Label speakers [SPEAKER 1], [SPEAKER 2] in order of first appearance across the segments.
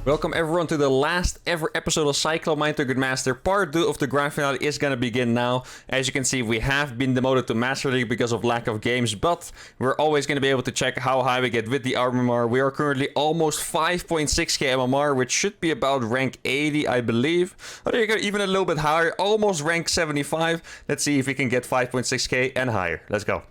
[SPEAKER 1] Welcome everyone to the last ever episode of CYCLONE Mind to Good Master. Part 2 of the grand finale is gonna begin now. As you can see, we have been demoted to Master League because of lack of games, but we're always gonna be able to check how high we get with the RMR. We are currently almost 5.6k MMR, which should be about rank 80, I believe. Oh, there you go, even a little bit higher, almost rank 75. Let's see if we can get 5.6k and higher. Let's go.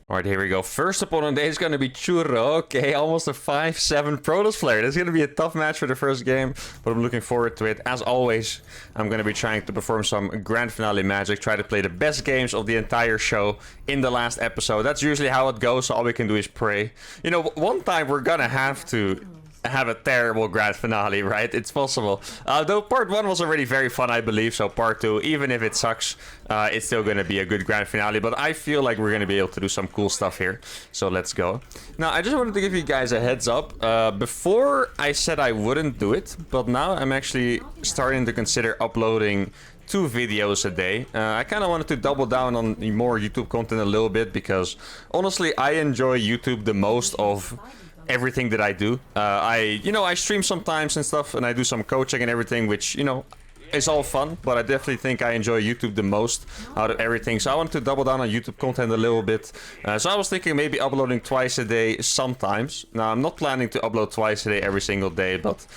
[SPEAKER 1] Alright, here we go. First opponent today is going to be Churro. Okay, almost a 5-7 Protoss player. This is going to be a tough match for the first game, but I'm looking forward to it. As always, I'm going to be trying to perform some grand finale magic, try to play the best games of the entire show in the last episode. That's usually how it goes, so all we can do is pray. You know, one time we're going to have a terrible grand finale, right? It's possible. Though part 1 was already very fun, I believe, so part 2, even if it sucks, it's still going to be a good grand finale. But I feel like we're going to be able to do some cool stuff here, so let's go. Now, I just wanted to give you guys a heads up. Before, I said I wouldn't do it, but now I'm actually starting to consider uploading 2 videos a day. I kind of wanted to double down on more YouTube content a little bit, because honestly, I enjoy YouTube the most of everything that I do. I stream sometimes and stuff, and I do some coaching and everything, which, you know, is all fun, but I definitely think I enjoy YouTube the most out of everything. So I wanted to double down on YouTube content a little bit. So I was thinking maybe uploading twice a day sometimes. Now, I'm not planning to upload twice a day every single day, but,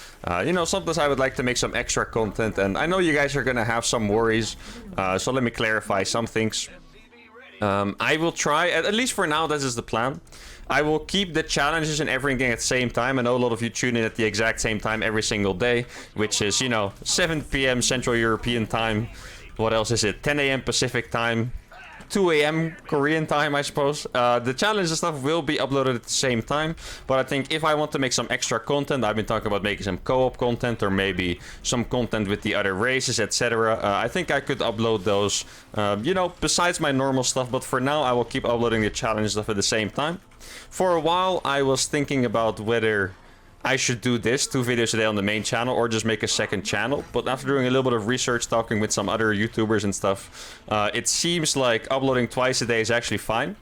[SPEAKER 1] sometimes I would like to make some extra content, and I know you guys are gonna have some worries, so let me clarify some things. I will try, at least for now, this is the plan. I will keep the challenges and everything at the same time. I know a lot of you tune in at the exact same time every single day, which is, 7 p.m. Central European time. What else is it? 10 a.m. Pacific time. 2 a.m. Korean time, I suppose. The challenge and stuff will be uploaded at the same time, but I think if I want to make some extra content, I've been talking about making some co-op content or maybe some content with the other races, etc. I think I could upload those, besides my normal stuff, but for now I will keep uploading the challenge stuff at the same time. For a while, I was thinking about whether I should do this, 2 videos a day on the main channel, or just make a second channel. But after doing a little bit of research, talking with some other YouTubers and stuff, it seems like uploading twice a day is actually fine.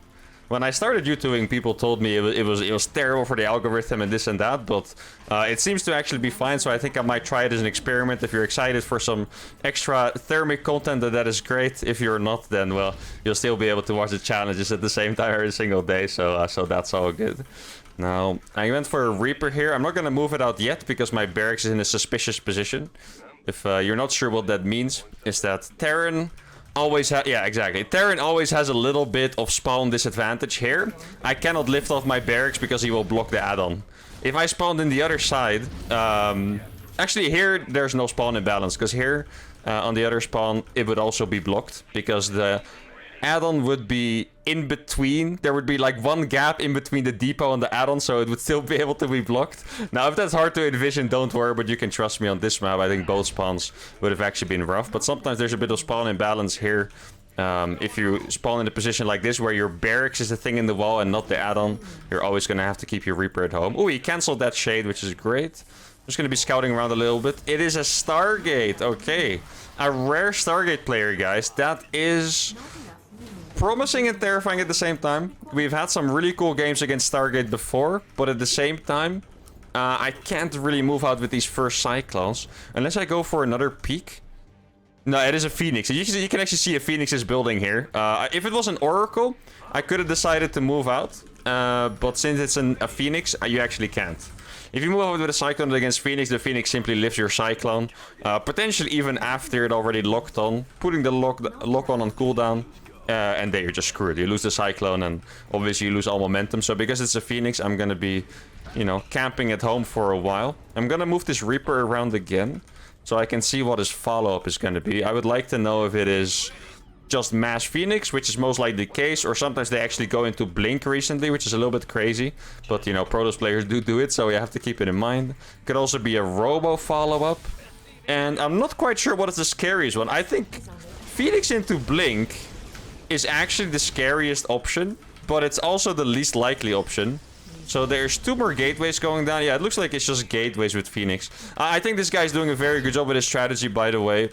[SPEAKER 1] When I started YouTubing, people told me it was terrible for the algorithm and this and that, but it seems to actually be fine, so I think I might try it as an experiment. If you're excited for some extra thermic content, that is great. If you're not, then, well, you'll still be able to watch the challenges at the same time every single day, so that's all good. Now, I went for a Reaper here. I'm not going to move it out yet because my barracks is in a suspicious position. If you're not sure what that means, is that Terran always has... Yeah, exactly. Terran always has a little bit of spawn disadvantage here. I cannot lift off my barracks because he will block the add-on. If I spawned in the other side... actually, here, there's no spawn imbalance, because here, on the other spawn, it would also be blocked, because the add-on would be in between. There would be like one gap in between the depot and the add-on, so it would still be able to be blocked. Now, if that's hard to envision, don't worry, but you can trust me on this map. I think both spawns would have actually been rough, but sometimes there's a bit of spawn imbalance here. If you spawn in a position like this, where your barracks is the thing in the wall and not the add-on, you're always going to have to keep your Reaper at home. Oh, he cancelled that shade, which is great. I'm just going to be scouting around a little bit. It is a Stargate. Okay. A rare Stargate player, guys. That is promising and terrifying at the same time. We've had some really cool games against Stargate before, but at the same time, I can't really move out with these first Cyclones unless I go for another peak. No, it is a Phoenix. You can actually see a Phoenix is building here. If it was an Oracle, I could have decided to move out, but since it's a Phoenix, you actually can't. If you move out with a Cyclone against Phoenix, the Phoenix simply lifts your Cyclone, potentially even after it already locked on, putting the lock on cooldown. And then you're just screwed. You lose the Cyclone, and obviously you lose all momentum. So because it's a Phoenix, I'm gonna be, camping at home for a while. I'm gonna move this Reaper around again, so I can see what his follow-up is gonna be. I would like to know if it is just mass Phoenix, which is most likely the case, or sometimes they actually go into Blink recently, which is a little bit crazy. But, Protoss players do it, so you have to keep it in mind. Could also be a Robo follow-up. And I'm not quite sure what is the scariest one. I think Phoenix into Blink is actually the scariest option, but it's also the least likely option. So there's 2 more gateways going down. Yeah, it looks like it's just gateways with Phoenix. I think this guy's doing a very good job with his strategy, by the way.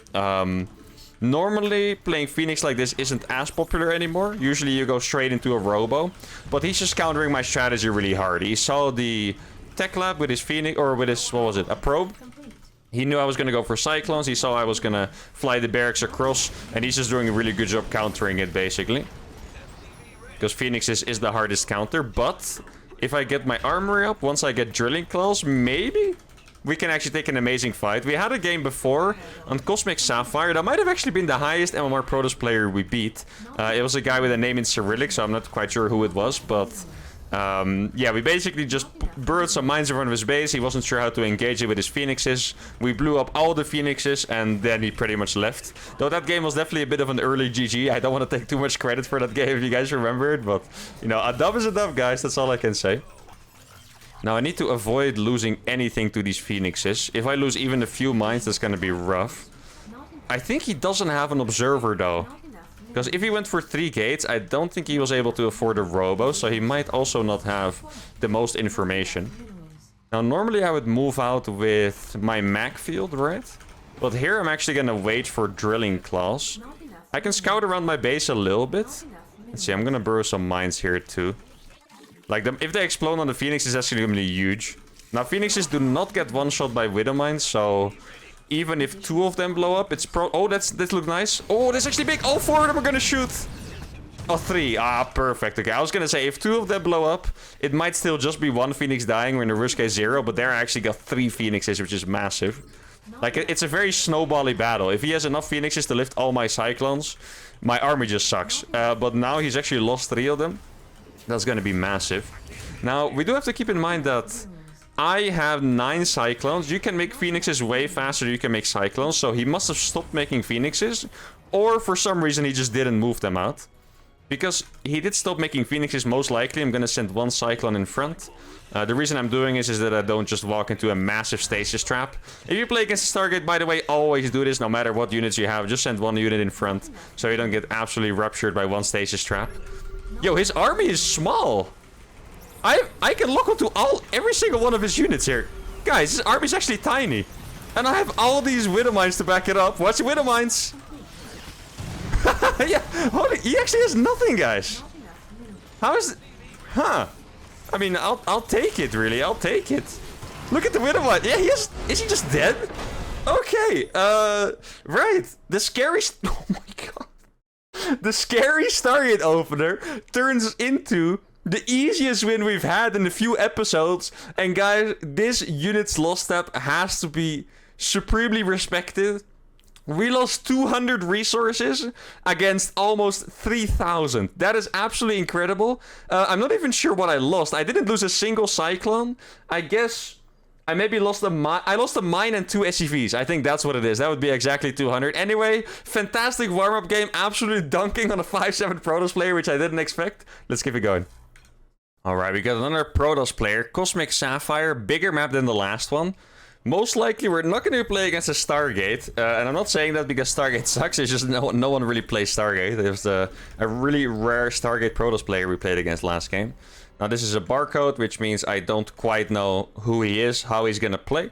[SPEAKER 1] Normally, playing Phoenix like this isn't as popular anymore. Usually you go straight into a Robo. But he's just countering my strategy really hard. He saw the Tech Lab with his Phoenix, or with his, what was it, a probe? He knew I was going to go for Cyclones. He saw I was going to fly the barracks across. And he's just doing a really good job countering it, basically. Because Phoenixes is the hardest counter. But if I get my armory up, once I get drilling claws, maybe we can actually take an amazing fight. We had a game before on Cosmic Sapphire. That might have actually been the highest MMR Protoss player we beat. It was a guy with a name in Cyrillic, so I'm not quite sure who it was. But yeah, we basically just burrowed some mines in front of his base. He wasn't sure how to engage it with his Phoenixes. We blew up all the Phoenixes, and then he pretty much left. Though that game was definitely a bit of an early GG. I don't want to take too much credit for that game if you guys remember it. But, you know, a dub is a dub, guys. That's all I can say. Now, I need to avoid losing anything to these Phoenixes. If I lose even a few mines, that's going to be rough. I think he doesn't have an observer, though. Because if he went for 3 gates, I don't think he was able to afford a robo. So he might also not have the most information. Now, normally I would move out with my mag field, right? But here I'm actually going to wait for drilling claws. I can scout around my base a little bit. Let's see, I'm going to burrow some mines here, too. Like, if they explode on the Phoenix, it's actually going to be huge. Now, Phoenixes do not get one-shot by Widow Mines, so even if 2 of them blow up, it's Oh, this looks nice. Oh, that's actually big. All 4 of them are going to shoot. Oh, 3. Ah, perfect. Okay, I was going to say, if 2 of them blow up, it might still just be 1 Phoenix dying, or in the worst case 0, but there I actually got 3 Phoenixes, which is massive. Like, it's a very snowbally battle. If he has enough Phoenixes to lift all my Cyclones, my army just sucks. But now he's actually lost 3 of them. That's going to be massive. Now, we do have to keep in mind that I have 9 Cyclones. You can make Phoenixes way faster than you can make Cyclones. So he must have stopped making Phoenixes. Or for some reason, he just didn't move them out. Because he did stop making Phoenixes, most likely. I'm going to send 1 Cyclone in front. The reason I'm doing this is that I don't just walk into a massive stasis trap. If you play against a Stargate, by the way, always do this. No matter what units you have, just send 1 unit in front. So you don't get absolutely ruptured by 1 stasis trap. Yo, his army is small. I can lock onto every single one of his units here. Guys, his army is actually tiny. And I have all these Widow Mines to back it up. Watch the Widow Mines. Yeah, holy, he actually has nothing, guys. How is it? Huh. I mean, I'll take it, really. I'll take it. Look at the Widow Mine. Yeah, is he just dead? Okay, right. The scary... Oh my god. The scary Stargate opener turns into the easiest win we've had in a few episodes. And guys, this unit's loss step has to be supremely respected. We lost 200 resources against almost 3,000. That is absolutely incredible. I'm not even sure what I lost. I didn't lose a single Cyclone. I guess I maybe lost a mine. I lost a mine and 2 SCVs. I think that's what it is. That would be exactly 200. Anyway, fantastic warm-up game. Absolutely dunking on a 5-7 Protoss player, which I didn't expect. Let's keep it going. Alright, we got another Protoss player. Cosmic Sapphire. Bigger map than the last one. Most likely, we're not going to play against a Stargate. And I'm not saying that because Stargate sucks. It's just no one really plays Stargate. There's a really rare Stargate Protoss player we played against last game. Now, this is a barcode, which means I don't quite know who he is, how he's going to play.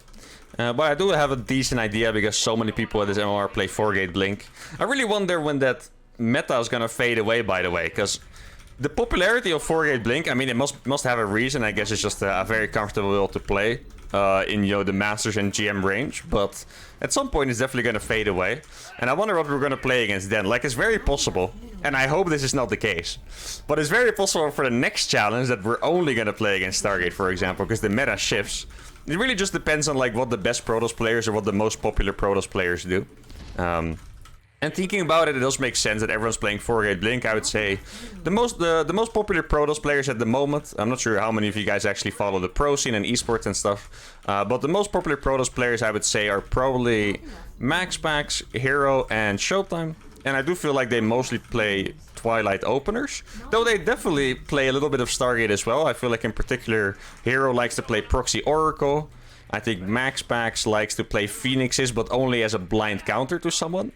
[SPEAKER 1] But I do have a decent idea because so many people at this MMR play 4-gate Blink. I really wonder when that meta is going to fade away, by the way. Because the popularity of 4-gate Blink, I mean, it must have a reason. I guess it's just a very comfortable will to play. In the Masters and GM range, but at some point it's definitely going to fade away. And I wonder what we're going to play against then. Like, it's very possible, and I hope this is not the case, but it's very possible for the next challenge that we're only going to play against Stargate, for example, because the meta shifts. It really just depends on like what the best Protoss players or what the most popular Protoss players do. And thinking about it, it does make sense that everyone's playing 4-gate Blink. I would say the most popular Protoss players at the moment. I'm not sure how many of you guys actually follow the pro scene and esports and stuff. But the most popular Protoss players, I would say, are probably MaxPax, Hero, and Showtime. And I do feel like they mostly play Twilight openers. Though they definitely play a little bit of Stargate as well. I feel like in particular, Hero likes to play Proxy Oracle. I think MaxPax likes to play Phoenixes, but only as a blind counter to someone.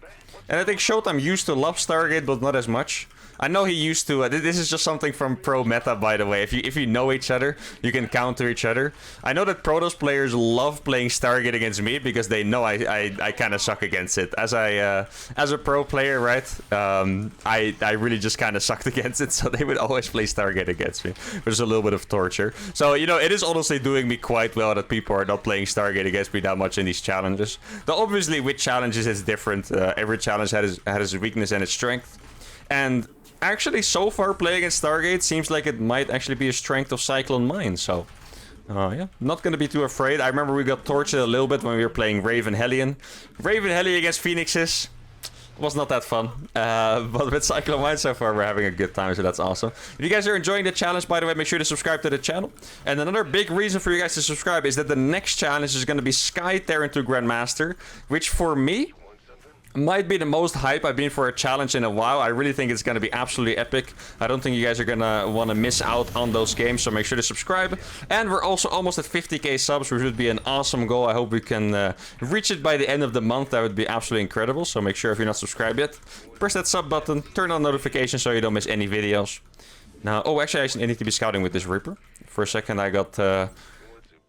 [SPEAKER 1] And I think Showtime used to love Stargate, but not as much. I know he used to. This is just something from pro meta, by the way. If you know each other, you can counter each other. I know that Protoss players love playing Stargate against me because they know I kind of suck against it. As a pro player, right? I really just kind of sucked against it, so they would always play Stargate against me, which is a little bit of torture. So you know, it is honestly doing me quite well that people are not playing Stargate against me that much in these challenges. Though obviously with challenges it's different. Every challenge had its weakness and its strength. And actually, so far playing against Stargate seems like it might actually be a strength of Cyclone mine. So, yeah, not gonna be too afraid. I remember we got tortured a little bit when we were playing Raven Hellion. Raven Hellion against Phoenixes was not that fun. But with Cyclone mine so far, we're having a good time, so that's awesome. If you guys are enjoying the challenge, by the way, make sure to subscribe to the channel. And another big reason for you guys to subscribe is that the next challenge is gonna be Sky Terran to Grandmaster, which for me might be the most hype I've been for a challenge in a while. I really think it's going to be absolutely epic. I don't think you guys are going to want to miss out on those games, so make sure to subscribe. And we're also almost at 50k subs, which would be an awesome goal. I hope we can reach it by the end of the month. That would be absolutely incredible. So make sure if you're not subscribed yet, press that sub button, turn on notifications so you don't miss any videos. Now, oh, actually, I need to be scouting with this Reaper. For a second, I got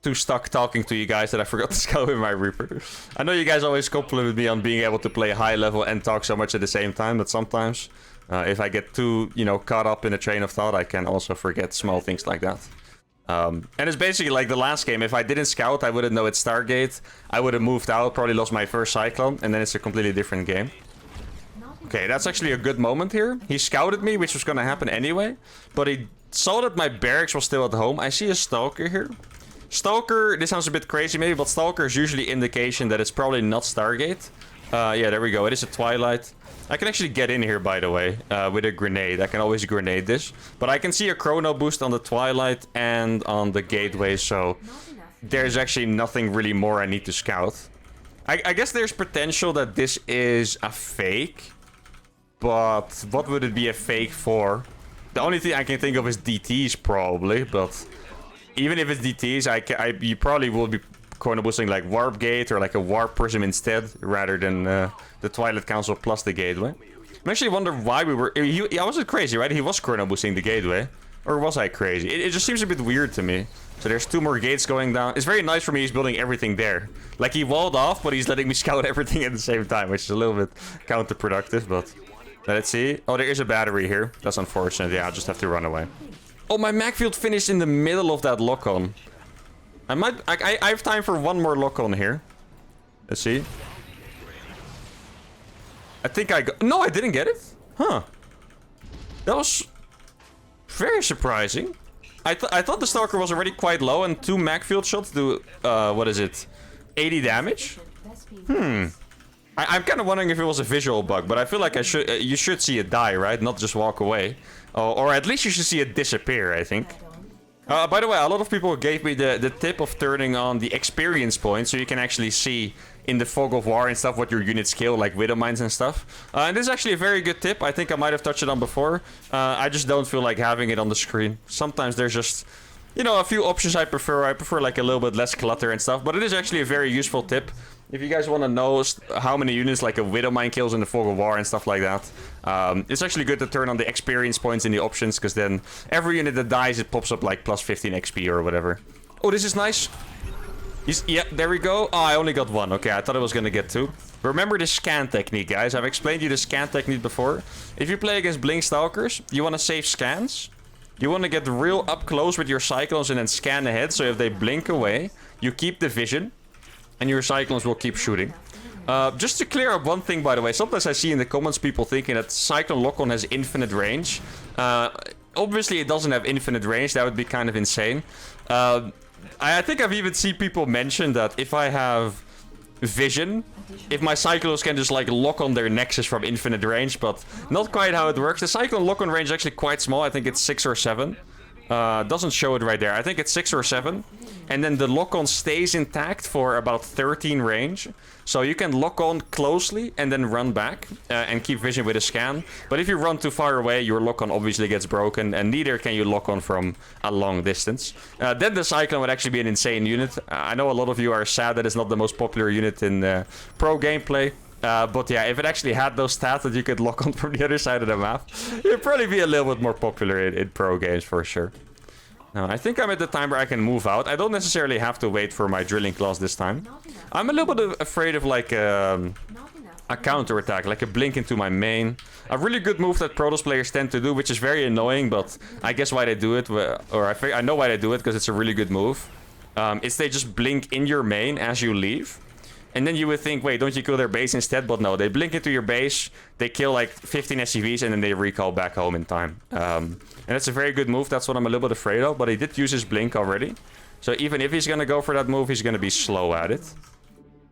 [SPEAKER 1] too stuck talking to you guys that I forgot to scout with my Reaper. I know you guys always compliment me on being able to play high level and talk so much at the same time, but sometimes if I get too, you know, caught up in a train of thought, I can also forget small things like that. And it's basically like the last game. If I didn't scout, I wouldn't know it's Stargate. I would have moved out, probably lost my first Cyclone, and then it's a completely different game. Okay, that's actually a good moment here. He scouted me, which was going to happen anyway, but he saw that my barracks was still at home. I see a Stalker here. Stalker, this sounds a bit crazy maybe, but Stalker is usually indication that it's probably not Stargate. Yeah, there we go. It is a Twilight. I can actually get in here, by the way, with a grenade. I can always grenade this. But I can see a chrono boost on the Twilight and on the gateway, so there's actually nothing really more I need to scout. I guess there's potential that this is a fake, but what would it be a fake for? The only thing I can think of is DTs probably, but even if it's DTs, you probably will be chrono boosting like Warp Gate or like a Warp Prism instead, rather than the Twilight Council plus the Gateway. I actually wonder why we were... I wasn't crazy, right? He was chrono boosting the Gateway. Or was I crazy? It just seems a bit weird to me. So there's 2 more gates going down. It's very nice for me he's building everything there. Like he walled off, but he's letting me scout everything at the same time, which is a little bit counterproductive, but... Let's see. Oh, there is a battery here. That's unfortunate. Yeah, I'll just have to run away. Oh, my mag field finished in the middle of that lock-on. I have time for one more lock-on here. Let's see. I think I got... No, I didn't get it. Huh. That was very surprising. I thought the Stalker was already quite low, and 2 mag field shots do, what is it? 80 damage? I'm kind of wondering if it was a visual bug, but I feel like you should see it die, right? Not just walk away. Or at least you should see it disappear, I think. By the way, a lot of people gave me the tip of turning on the experience points, so you can actually see in the fog of war and stuff what your units kill, like Widow Mines and stuff. And this is actually a very good tip. I think I might have touched it on before. I just don't feel like having it on the screen. Sometimes there's just, you know, a few options I prefer. I prefer like a little bit less clutter and stuff, but it is actually a very useful tip. If you guys want to know how many units like a Widow Mine kills in the Fog of War and stuff like that, it's actually good to turn on the experience points in the options, because then every unit that dies, it pops up like plus 15 XP or whatever. Oh, this is nice. Yeah, there we go. Oh, I only got 1. Okay, I thought I was going to get 2. Remember the scan technique, guys. I've explained you the scan technique before. If you play against Blink Stalkers, you want to save scans. You want to get real up close with your Cyclones and then scan ahead, so if they blink away, you keep the vision. And your Cyclones will keep shooting. Just to clear up one thing, by the way. Sometimes I see in the comments people thinking that Cyclone Lock-On has infinite range. Obviously, it doesn't have infinite range. That would be kind of insane. I think I've even seen people mention that if I have vision, if my Cyclones can just like lock on their nexus from infinite range, but not quite how it works. The Cyclone Lock-On range is actually quite small. I think it's 6 or 7. Doesn't show it right there. I think it's 6 or 7. And then the lock-on stays intact for about 13 range. So you can lock on closely and then run back and keep vision with a scan. But if you run too far away, your lock-on obviously gets broken. And neither can you lock on from a long distance. Then the Cyclone would actually be an insane unit. I know a lot of you are sad that it's not the most popular unit in pro gameplay. But yeah, if it actually had those stats that you could lock on from the other side of the map, it'd probably be a little bit more popular in pro games for sure. Now, I think I'm at the time where I can move out. I don't necessarily have to wait for my drilling class this time. I'm a little bit afraid of like a counter attack, like a blink into my main. A really good move that Protoss players tend to do, which is very annoying, but I guess why they do it, or I know why they do it, because it's a really good move. It's they just blink in your main as you leave. And then you would think, wait, don't you kill their base instead? But no, they blink into your base, they kill like 15 SCVs, and then they recall back home in time. And it's a very good move. That's what I'm a little bit afraid of. But he did use his blink already. So even if he's going to go for that move, he's going to be slow at it.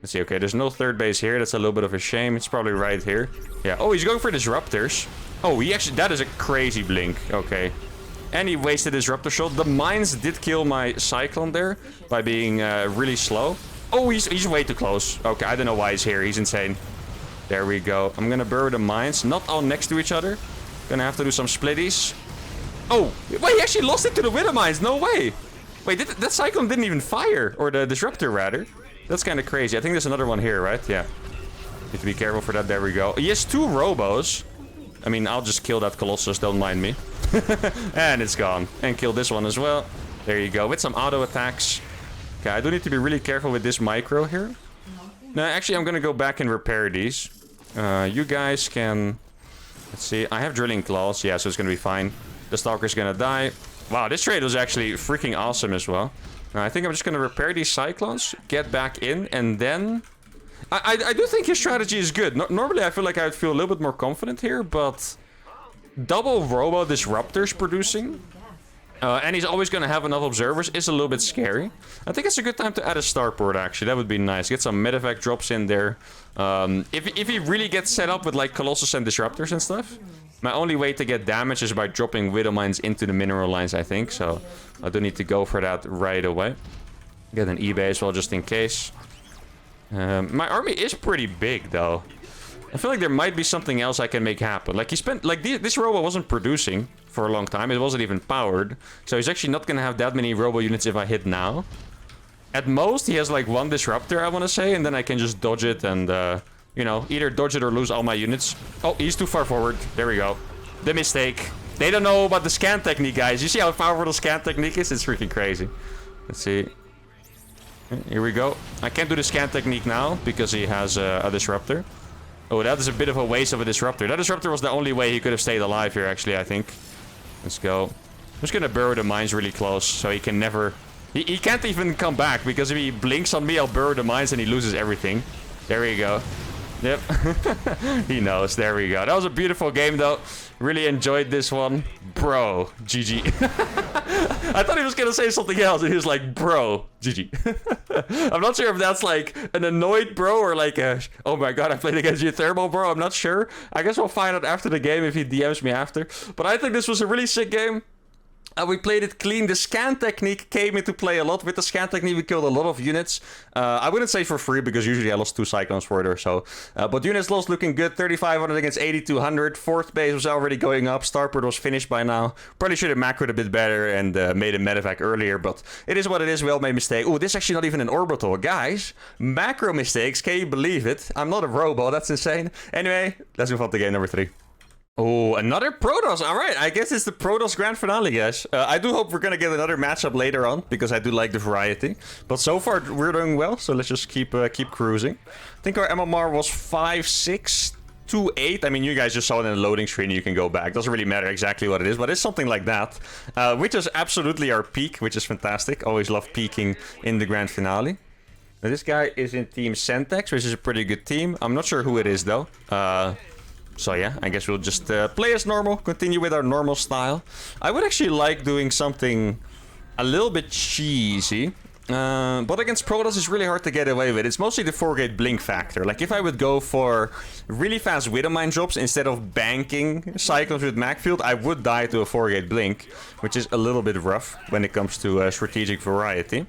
[SPEAKER 1] Let's see. Okay, there's no third base here. That's a little bit of a shame. It's probably right here. Yeah. Oh, he's going for disruptors. Oh, he actually... That is a crazy blink. Okay. And he wasted his disruptor shot. The mines did kill my Cyclone there by being really slow. Oh, he's way too close. Okay, I don't know why he's here. He's insane. There we go. I'm gonna burrow the mines. Not all next to each other. Gonna have to do some splitties. Oh, wait, he actually lost it to the Widow mines. No way. Wait, that Cyclone didn't even fire. Or the disruptor, rather. That's kind of crazy. I think there's another one here, right? Yeah. Need to be careful for that. There we go. He has 2 robos. I mean, I'll just kill that Colossus. Don't mind me. And it's gone. And kill this one as well. There you go. With some auto attacks. Okay, I do need to be really careful with this micro here. No, actually, I'm gonna go back and repair these. You guys can... Let's see. I have drilling claws. Yeah, so it's gonna be fine. The Stalker's gonna die. Wow, this trade was actually freaking awesome as well. Now, I think I'm just gonna repair these Cyclones, get back in, and then... I do think his strategy is good. Normally, I feel like I would feel a little bit more confident here, but... Double Robo Disruptors producing... and he's always going to have enough observers. Is a little bit scary. I think it's a good time to add a starport, actually. That would be nice. Get some medevac drops in there. If he really gets set up with like Colossus and Disruptors and stuff, my only way to get damage is by dropping Widow Mines into the mineral lines, I think. So I do need to go for that right away. Get an eBay as well, just in case. My army is pretty big, though. I feel like there might be something else I can make happen. Like, he spent... Like, this robo wasn't producing for a long time. It wasn't even powered. So he's actually not going to have that many robo units if I hit now. At most, he has, like, 1 disruptor, I want to say. And then I can just dodge it and, you know, either dodge it or lose all my units. Oh, he's too far forward. There we go. The mistake. They don't know about the scan technique, guys. You see how powerful the scan technique is? It's freaking crazy. Let's see. Here we go. I can't do the scan technique now because he has a disruptor. Oh, that is a bit of a waste of a disruptor. That disruptor was the only way he could have stayed alive here, actually, I think. Let's go. I'm just gonna burrow the mines really close, so he can never... He can't even come back, because if he blinks on me, I'll burrow the mines and he loses everything. There we go. Yep. He knows. There we go. That was a beautiful game, though. Really enjoyed this one. Bro. GG. I thought he was gonna say something else, and he was like, bro. GG. I'm not sure if that's like an annoyed bro or like a, oh my god, I played against you thermal bro. I'm not sure. I guess we'll find out after the game if he DMs me after. But I think this was a really sick game. We played it clean. The scan technique came into play a lot. With the scan technique, we killed a lot of units. I wouldn't say for free, because usually I lost 2 Cyclones for it or so. But units lost looking good. 3,500 against 8,200. 4th base was already going up. Starport was finished by now. Probably should have macroed a bit better and made a medevac earlier, but it is what it is. We all made mistakes. Oh, this is actually not even an orbital. Guys, macro mistakes. Can you believe it? I'm not a robo. That's insane. Anyway, let's move on to game number 3. Oh, another Protoss. All right, I guess it's the Protoss grand finale, guys. I do hope we're going to get another matchup later on, because I do like the variety. But so far, we're doing well, so let's just keep cruising. I think our MMR was 5,628. I mean, you guys just saw it in the loading screen. You can go back. Doesn't really matter exactly what it is, but it's something like that. Which is absolutely our peak, which is fantastic. Always love peaking in the grand finale. Now, this guy is in Team Centex, which is a pretty good team. I'm not sure who it is, though. So yeah, I guess we'll just play as normal, continue with our normal style. I would actually like doing something a little bit cheesy. But against Protoss, it's really hard to get away with. It's mostly the 4-gate blink factor. Like, if I would go for really fast Widow Mine drops instead of banking Cyclones with Macfield, I would die to a 4-gate blink, which is a little bit rough when it comes to strategic variety.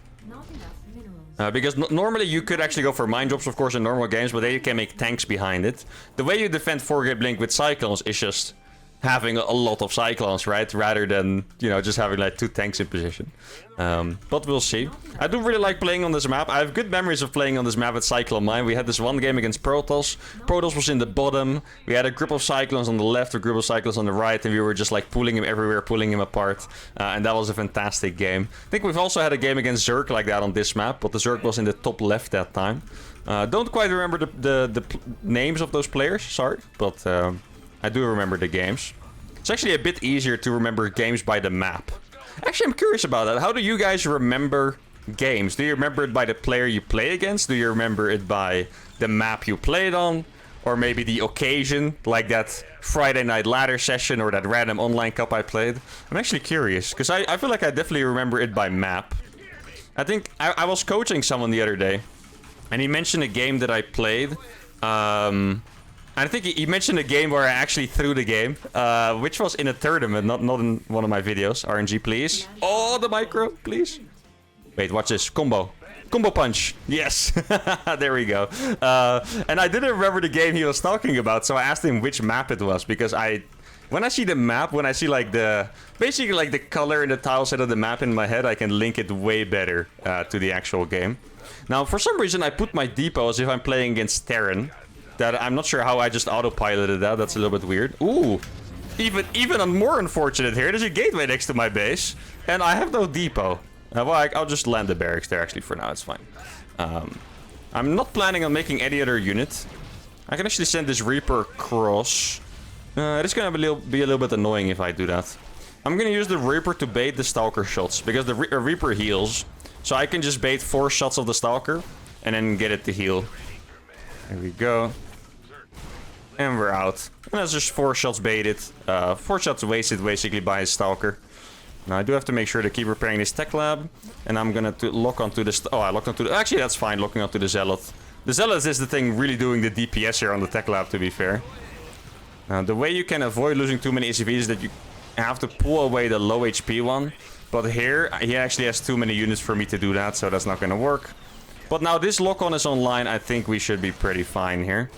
[SPEAKER 1] Because normally you could actually go for mine drops, of course, in normal games, but then you can make tanks behind it. The way you defend 4-gate blink with Cyclones is just having a lot of Cyclones, right? Rather than, you know, just having like 2 tanks in position. But we'll see. I do really like playing on this map. I have good memories of playing on this map at Cyclone Mine. We had this one game against Protoss. Protoss was in the bottom. We had a group of Cyclones on the left, a group of Cyclones on the right, and we were just like pulling him everywhere, pulling him apart. And that was a fantastic game. I think we've also had a game against Zerg like that on this map, but the Zerg was in the top left that time. Don't quite remember the names of those players, sorry, but I do remember the games. It's actually a bit easier to remember games by the map. Actually, I'm curious about that. How do you guys remember games? Do you remember it by the player you play against? Do you remember it by the map you played on? Or maybe the occasion, like that Friday night ladder session or that random online cup I played? I'm actually curious, because I feel like I definitely remember it by map. I think I was coaching someone the other day, and he mentioned a game that I played. I think he mentioned a game where I actually threw the game, which was in a tournament, not in one of my videos. RNG, please. Oh, the micro, please. Wait, watch this. Combo. Combo punch. Yes. There we go. And I didn't remember the game he was talking about, so I asked him which map it was, because when I see the map, when I see like basically like the color and the tile set of the map in my head, I can link it way better to the actual game. Now, for some reason, I put my depot as if I'm playing against Terran. That I'm not sure how I just autopiloted that. That's a little bit weird. Ooh, even more unfortunate here. There's a gateway next to my base, and I have no depot. Well, I'll just land the barracks there actually for now. It's fine. I'm not planning on making any other unit. I can actually send this Reaper across. It's gonna be a little bit annoying if I do that. I'm gonna use the Reaper to bait the Stalker shots, because the Reaper heals, so I can just bait 4 shots of the Stalker and then get it to heal. There we go. And we're out. And that's just 4 shots baited. 4 shots wasted basically by his Stalker. Now I do have to make sure to keep repairing this tech lab. And I'm gonna lock onto the... Oh, I locked onto the... Actually, that's fine, locking onto the Zealot. The Zealot is the thing really doing the DPS here on the tech lab, to be fair. Now, the way you can avoid losing too many ACVs is that you have to pull away the low HP one. But here, he actually has too many units for me to do that, so that's not gonna work. But now this lock-on is online, I think we should be pretty fine here.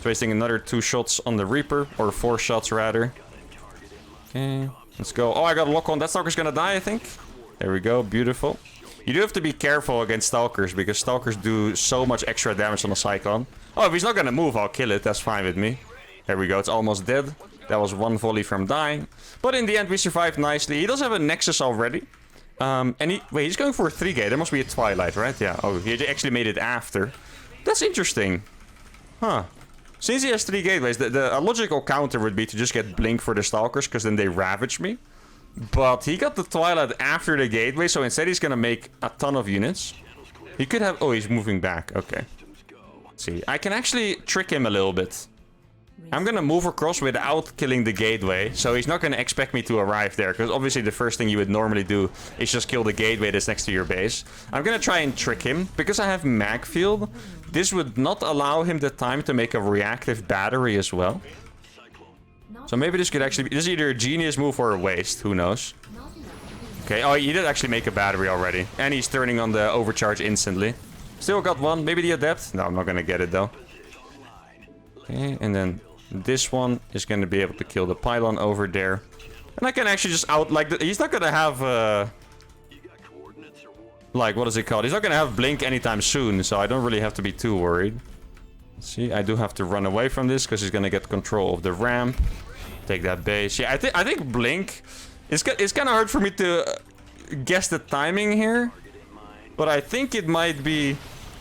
[SPEAKER 1] Wasting another 2 shots on the Reaper, or 4 shots rather. Okay, let's go. Oh, I got a lock-on. That Stalker's gonna die, I think. There we go, beautiful. You do have to be careful against Stalkers, because Stalkers do so much extra damage on a Cyclone. Oh, if he's not gonna move, I'll kill it. That's fine with me. There we go, it's almost dead. That was 1 volley from dying. But in the end, we survived nicely. He does have a Nexus already. And he's going for a 3-gate. There must be a Twilight, right? Yeah. Oh, he actually made it after. That's interesting. Huh. Since he has 3 gateways, a logical counter would be to just get Blink for the Stalkers, because then they ravage me. But he got the Twilight after the gateway, so instead he's gonna make a ton of units. He could have... Oh, he's moving back. Okay. Let's see. I can actually trick him a little bit. I'm gonna move across without killing the gateway, so he's not gonna expect me to arrive there, because obviously the first thing you would normally do is just kill the gateway that's next to your base. I'm gonna try and trick him. Because I have mag field, this would not allow him the time to make a reactive battery as well. So maybe this could actually be... This is either a genius move or a waste, who knows. Okay, oh, he did actually make a battery already. And he's turning on the overcharge instantly. Still got 1, maybe the Adept? No, I'm not gonna get it though. Okay, and then... This one is going to be able to kill the pylon over there. And I can actually just he's not going to have... like, what is it called? He's not going to have Blink anytime soon, so I don't really have to be too worried. See, I do have to run away from this, because he's going to get control of the ramp. Take that base. Yeah, I think Blink... It's kind of hard for me to guess the timing here. But I think it might be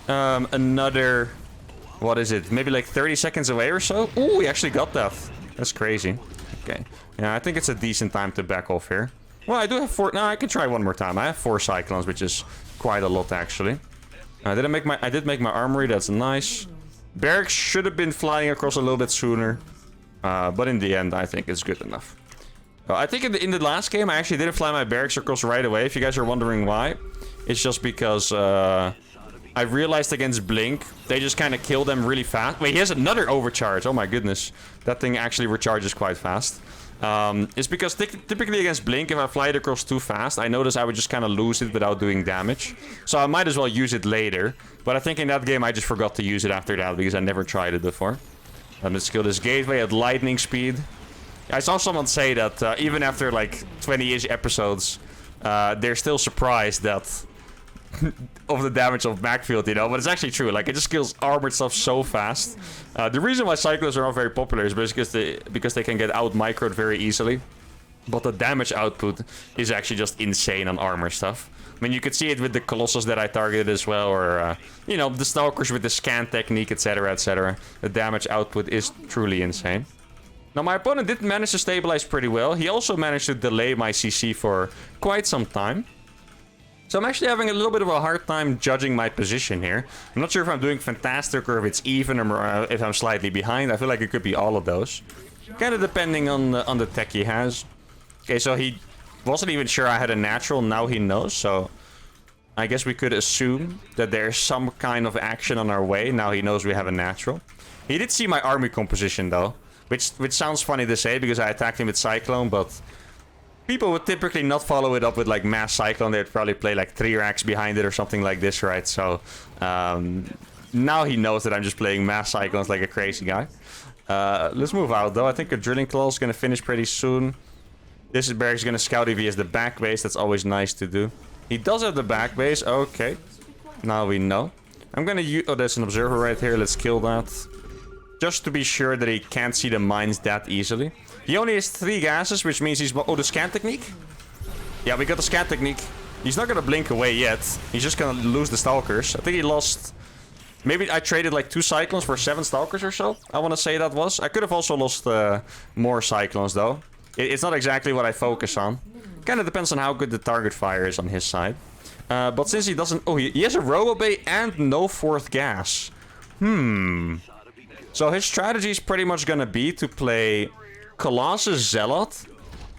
[SPEAKER 1] another... What is it? Maybe like 30 seconds away or so? Ooh, we actually got that. That's crazy. Okay. Yeah, I think it's a decent time to back off here. Well, I do have 4... No, I can try one more time. I have 4 Cyclones, which is quite a lot, actually. I did make my armory. That's nice. Barracks should have been flying across a little bit sooner. But in the end, I think it's good enough. I think in the last game, I actually didn't fly my barracks across right away. If you guys are wondering why, it's just because... I realized against Blink, they just kind of kill them really fast. Wait, he has another overcharge. Oh my goodness. That thing actually recharges quite fast. It's because typically against Blink, if I fly it across too fast, I notice I would just kind of lose it without doing damage. So I might as well use it later. But I think in that game, I just forgot to use it after that, because I never tried it before. Let's kill this gateway at lightning speed. I saw someone say that even after like 20-ish episodes, they're still surprised that of the damage of backfield, you know, but it's actually true. Like, it just kills armored stuff so fast. The reason why Cyclones are not very popular is because they can get out-microed very easily. But the damage output is actually just insane on armor stuff. I mean, you could see it with the Colossus that I targeted as well, or, you know, the Stalkers with the scan technique, etc., etc. The damage output is truly insane. Now, my opponent did manage to stabilize pretty well. He also managed to delay my CC for quite some time. So I'm actually having a little bit of a hard time judging my position here. I'm not sure if I'm doing fantastic or if it's even or if I'm slightly behind. I feel like it could be all of those. Kind of depending on the tech he has. Okay, so he wasn't even sure I had a natural. Now he knows, so I guess we could assume that there's some kind of action on our way. Now he knows we have a natural. He did see my army composition though, which sounds funny to say because I attacked him with Cyclone, but people would typically not follow it up with like mass Cyclone. They'd probably play like 3 racks behind it or something like this, right? So now he knows that I'm just playing mass Cyclones like a crazy guy. Let's move out though. I think a Drilling Claw is going to finish pretty soon. This is Barrick's going to scout if he has the back base. That's always nice to do. He does have the back base. Okay. Now we know. I'm going to use... Oh, there's an observer right here. Let's kill that. Just to be sure that he can't see the mines that easily. He only has 3 gases, which means he's... Oh, the scan technique? Yeah, we got the scan technique. He's not going to blink away yet. He's just going to lose the Stalkers. I think he lost... Maybe I traded like 2 Cyclones for 7 Stalkers or so. I want to say that was. I could have also lost more Cyclones, though. It's not exactly what I focus on. Kind of depends on how good the target fire is on his side. But since he doesn't... Oh, he has a Robo Bay and no 4th gas. So his strategy is pretty much going to be to play Colossus Zealot.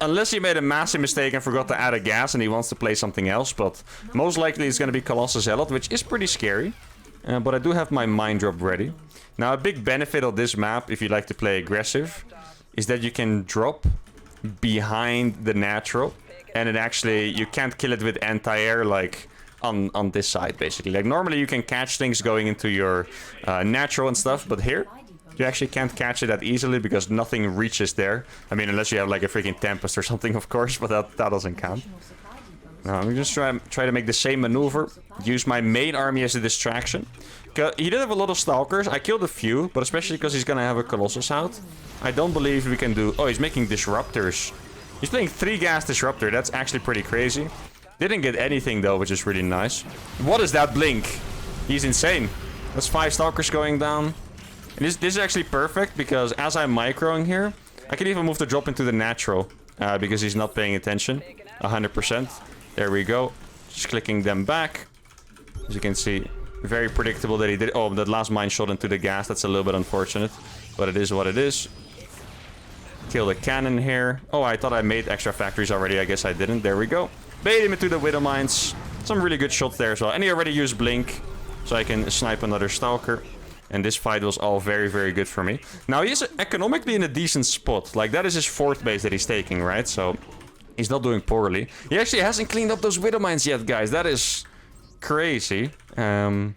[SPEAKER 1] Unless he made a massive mistake and forgot to add a gas and he wants to play something else. But most likely it's going to be Colossus Zealot, which is pretty scary. But I do have my Mine Drop ready. Now, a big benefit of this map, if you like to play aggressive, is that you can drop behind the natural, and it actually, you can't kill it with anti-air like on this side, basically. Like, normally you can catch things going into your natural and stuff, but here you actually can't catch it that easily because nothing reaches there. I mean, unless you have like a freaking Tempest or something, of course, but that doesn't count. Now I'm just try to make the same maneuver, use my main army as a distraction. He did have a lot of Stalkers. I killed a few, but especially because he's gonna have a Colossus out. I don't believe we can do... Oh, he's making Disruptors. He's playing 3 gas Disruptor. That's actually pretty crazy. Didn't get anything though, which is really nice. What is that blink? He's insane. That's 5 Stalkers going down. And this is actually perfect because as I'm microing here, I can even move the drop into the natural because he's not paying attention. 100%. There we go. Just clicking them back. As you can see, very predictable that he did. Oh, that last mine shot into the gas. That's a little bit unfortunate, but it is what it is. Kill the cannon here. Oh, I thought I made extra factories already. I guess I didn't. There we go. Bait him into the Widow Mines. Some really good shots there as well. And he already used Blink, so I can snipe another Stalker. And this fight was all very, very good for me. Now, he is economically in a decent spot. Like, that is his 4th base that he's taking, right? So, he's not doing poorly. He actually hasn't cleaned up those Widow Mines yet, guys. That is crazy. Because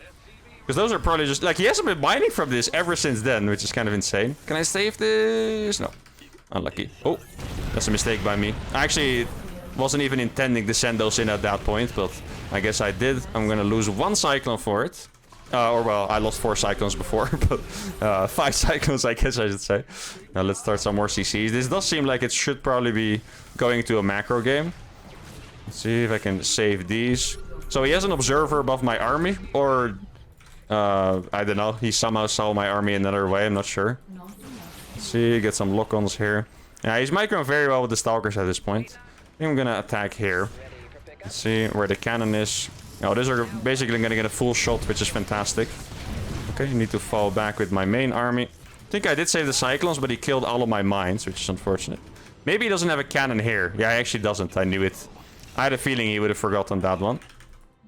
[SPEAKER 1] those are probably just... Like, he hasn't been mining from this ever since then, which is kind of insane. Can I save this? No. Unlucky. Oh, that's a mistake by me. I actually wasn't even intending to send those in at that point, but I guess I did. I'm going to lose 1 Cyclone for it. Or, well, I lost 4 Cyclones before, but 5 Cyclones, I guess I should say. Now, let's start some more CCs. This does seem like it should probably be going to a macro game. Let's see if I can save these. So he has an observer above my army, or... I don't know. He somehow saw my army another way, I'm not sure. Let's see, get some lock-ons here. Yeah, he's microing very well with the Stalkers at this point. I think I'm gonna attack here. Let's see where the cannon is. Oh, these are basically gonna get a full shot, which is fantastic. Okay, you need to fall back with my main army. I think I did save the Cyclones, but he killed all of my mines, which is unfortunate. Maybe he doesn't have a cannon here. Yeah, he actually doesn't. I knew it. I had a feeling he would have forgotten that one.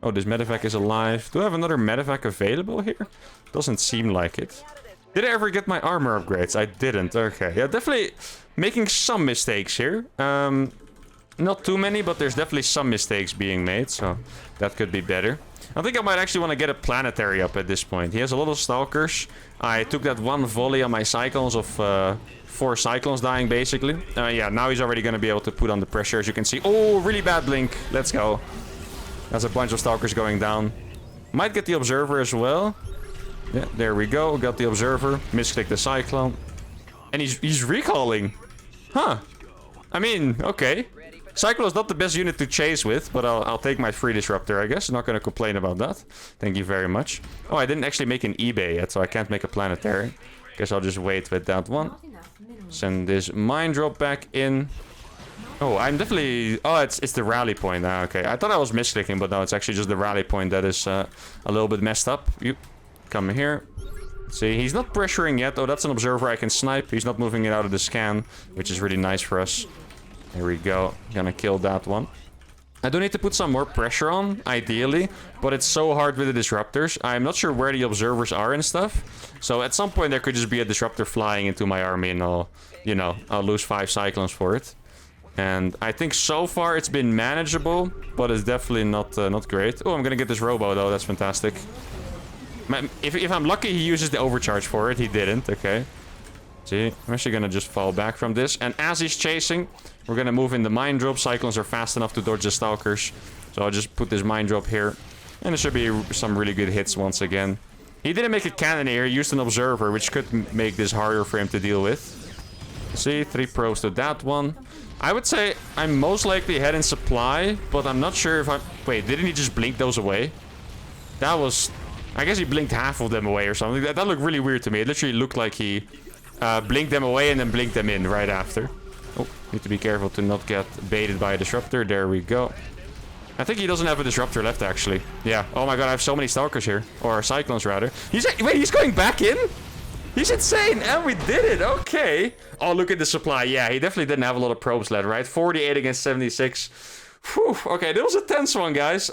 [SPEAKER 1] Oh, this medevac is alive. Do I have another medevac available here? Doesn't seem like it. Did I ever get my armor upgrades? I didn't. Okay. Yeah, definitely making some mistakes here. Not too many, but there's definitely some mistakes being made, so that could be better. I think I might actually want to get a planetary up at this point. He has a lot of stalkers. I took that one volley on my cyclones of 4 cyclones dying, basically. Yeah, now he's already going to be able to put on the pressure, as you can see. Oh, really bad blink. Let's go. That's a bunch of stalkers going down. Might get the observer as well. Yeah, there we go. Got the observer. Misclick the cyclone. And he's recalling. Huh. I mean, okay. Cyclone is not the best unit to chase with, but I'll take my free disruptor, I guess. Not going to complain about that. Thank you very much. Oh, I didn't actually make an eBay yet, so I can't make a planetary. Guess I'll just wait with that one. Send this mine drop back in. Oh, I'm definitely... Oh, it's the rally point. Ah, okay. I thought I was misclicking, but no, it's actually just the rally point that is a little bit messed up. You come here. See, he's not pressuring yet. Oh, that's an observer I can snipe. He's not moving it out of the scan, which is really nice for us. There we go. Gonna kill that one. I do need to put some more pressure on, ideally, but it's so hard with the disruptors. I'm not sure where the observers are and stuff. So at some point there could just be a disruptor flying into my army and I'll lose 5 cyclones for it. And I think so far it's been manageable, but it's definitely not great. Oh, I'm gonna get this robo though. That's fantastic. If I'm lucky, he uses the overcharge for it. He didn't. Okay. See, I'm actually gonna just fall back from this. And as he's chasing, we're gonna move in the mine drop. Cyclones are fast enough to dodge the stalkers. So I'll just put this mine drop here. And there should be some really good hits once again. He didn't make a cannoneer. He used an observer, which could make this harder for him to deal with. See, 3 probes to that one. I would say I'm most likely ahead in supply, but I'm not sure if I'm... Wait, didn't he just blink those away? That was... I guess he blinked half of them away or something. That looked really weird to me. It literally looked like he blinked them away and then blinked them in right after. Oh, need to be careful to not get baited by a disruptor. There we go. I think he doesn't have a disruptor left, actually. Yeah. Oh my god, I have so many stalkers here. Or cyclones, rather. Wait, he's going back in? He's insane! And we did it! Okay. Oh, look at the supply. Yeah, he definitely didn't have a lot of probes left, right? 48 against 76. Whew. Okay, that was a tense one, guys.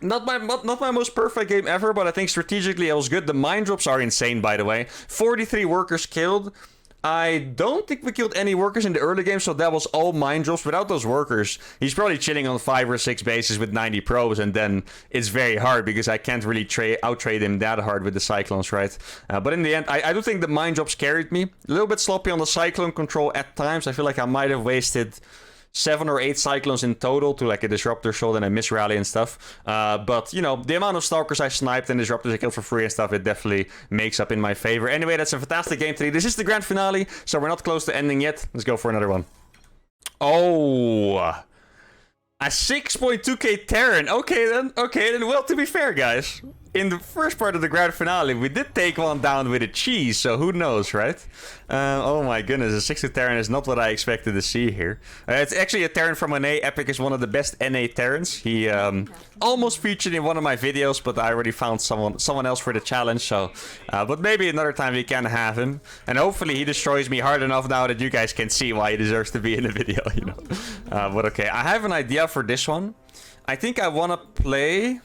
[SPEAKER 1] Not my most perfect game ever, but I think strategically it was good. The mine drops are insane, by the way. 43 workers killed. I don't think we killed any workers in the early game, so that was all mine drops. Without those workers, he's probably chilling on 5 or 6 bases with 90 probes, and then it's very hard because I can't really out-trade him that hard with the cyclones, right? But in the end, I do think the mine drops carried me. A little bit sloppy on the cyclone control at times. I feel like I might have wasted 7 or 8 cyclones in total to like a disruptor shot and a miss rally and stuff. But, you know, the amount of stalkers I sniped and disruptors I killed for free and stuff, it definitely makes up in my favor. Anyway, that's a fantastic game today. This is the grand finale, so we're not close to ending yet. Let's go for another one. Oh, a 6.2k Terran. Okay then. Well, to be fair, guys, in the first part of the grand finale, we did take one down with a cheese, so who knows, right? Oh my goodness, a 6 Terran is not what I expected to see here. It's actually a Terran from NA. Epic is one of the best NA Terrans. He almost featured in one of my videos, but I already found someone else for the challenge, so... but maybe another time we can have him. And hopefully he destroys me hard enough now that you guys can see why he deserves to be in the video, you know. But okay, I have an idea for this one. I think I want to play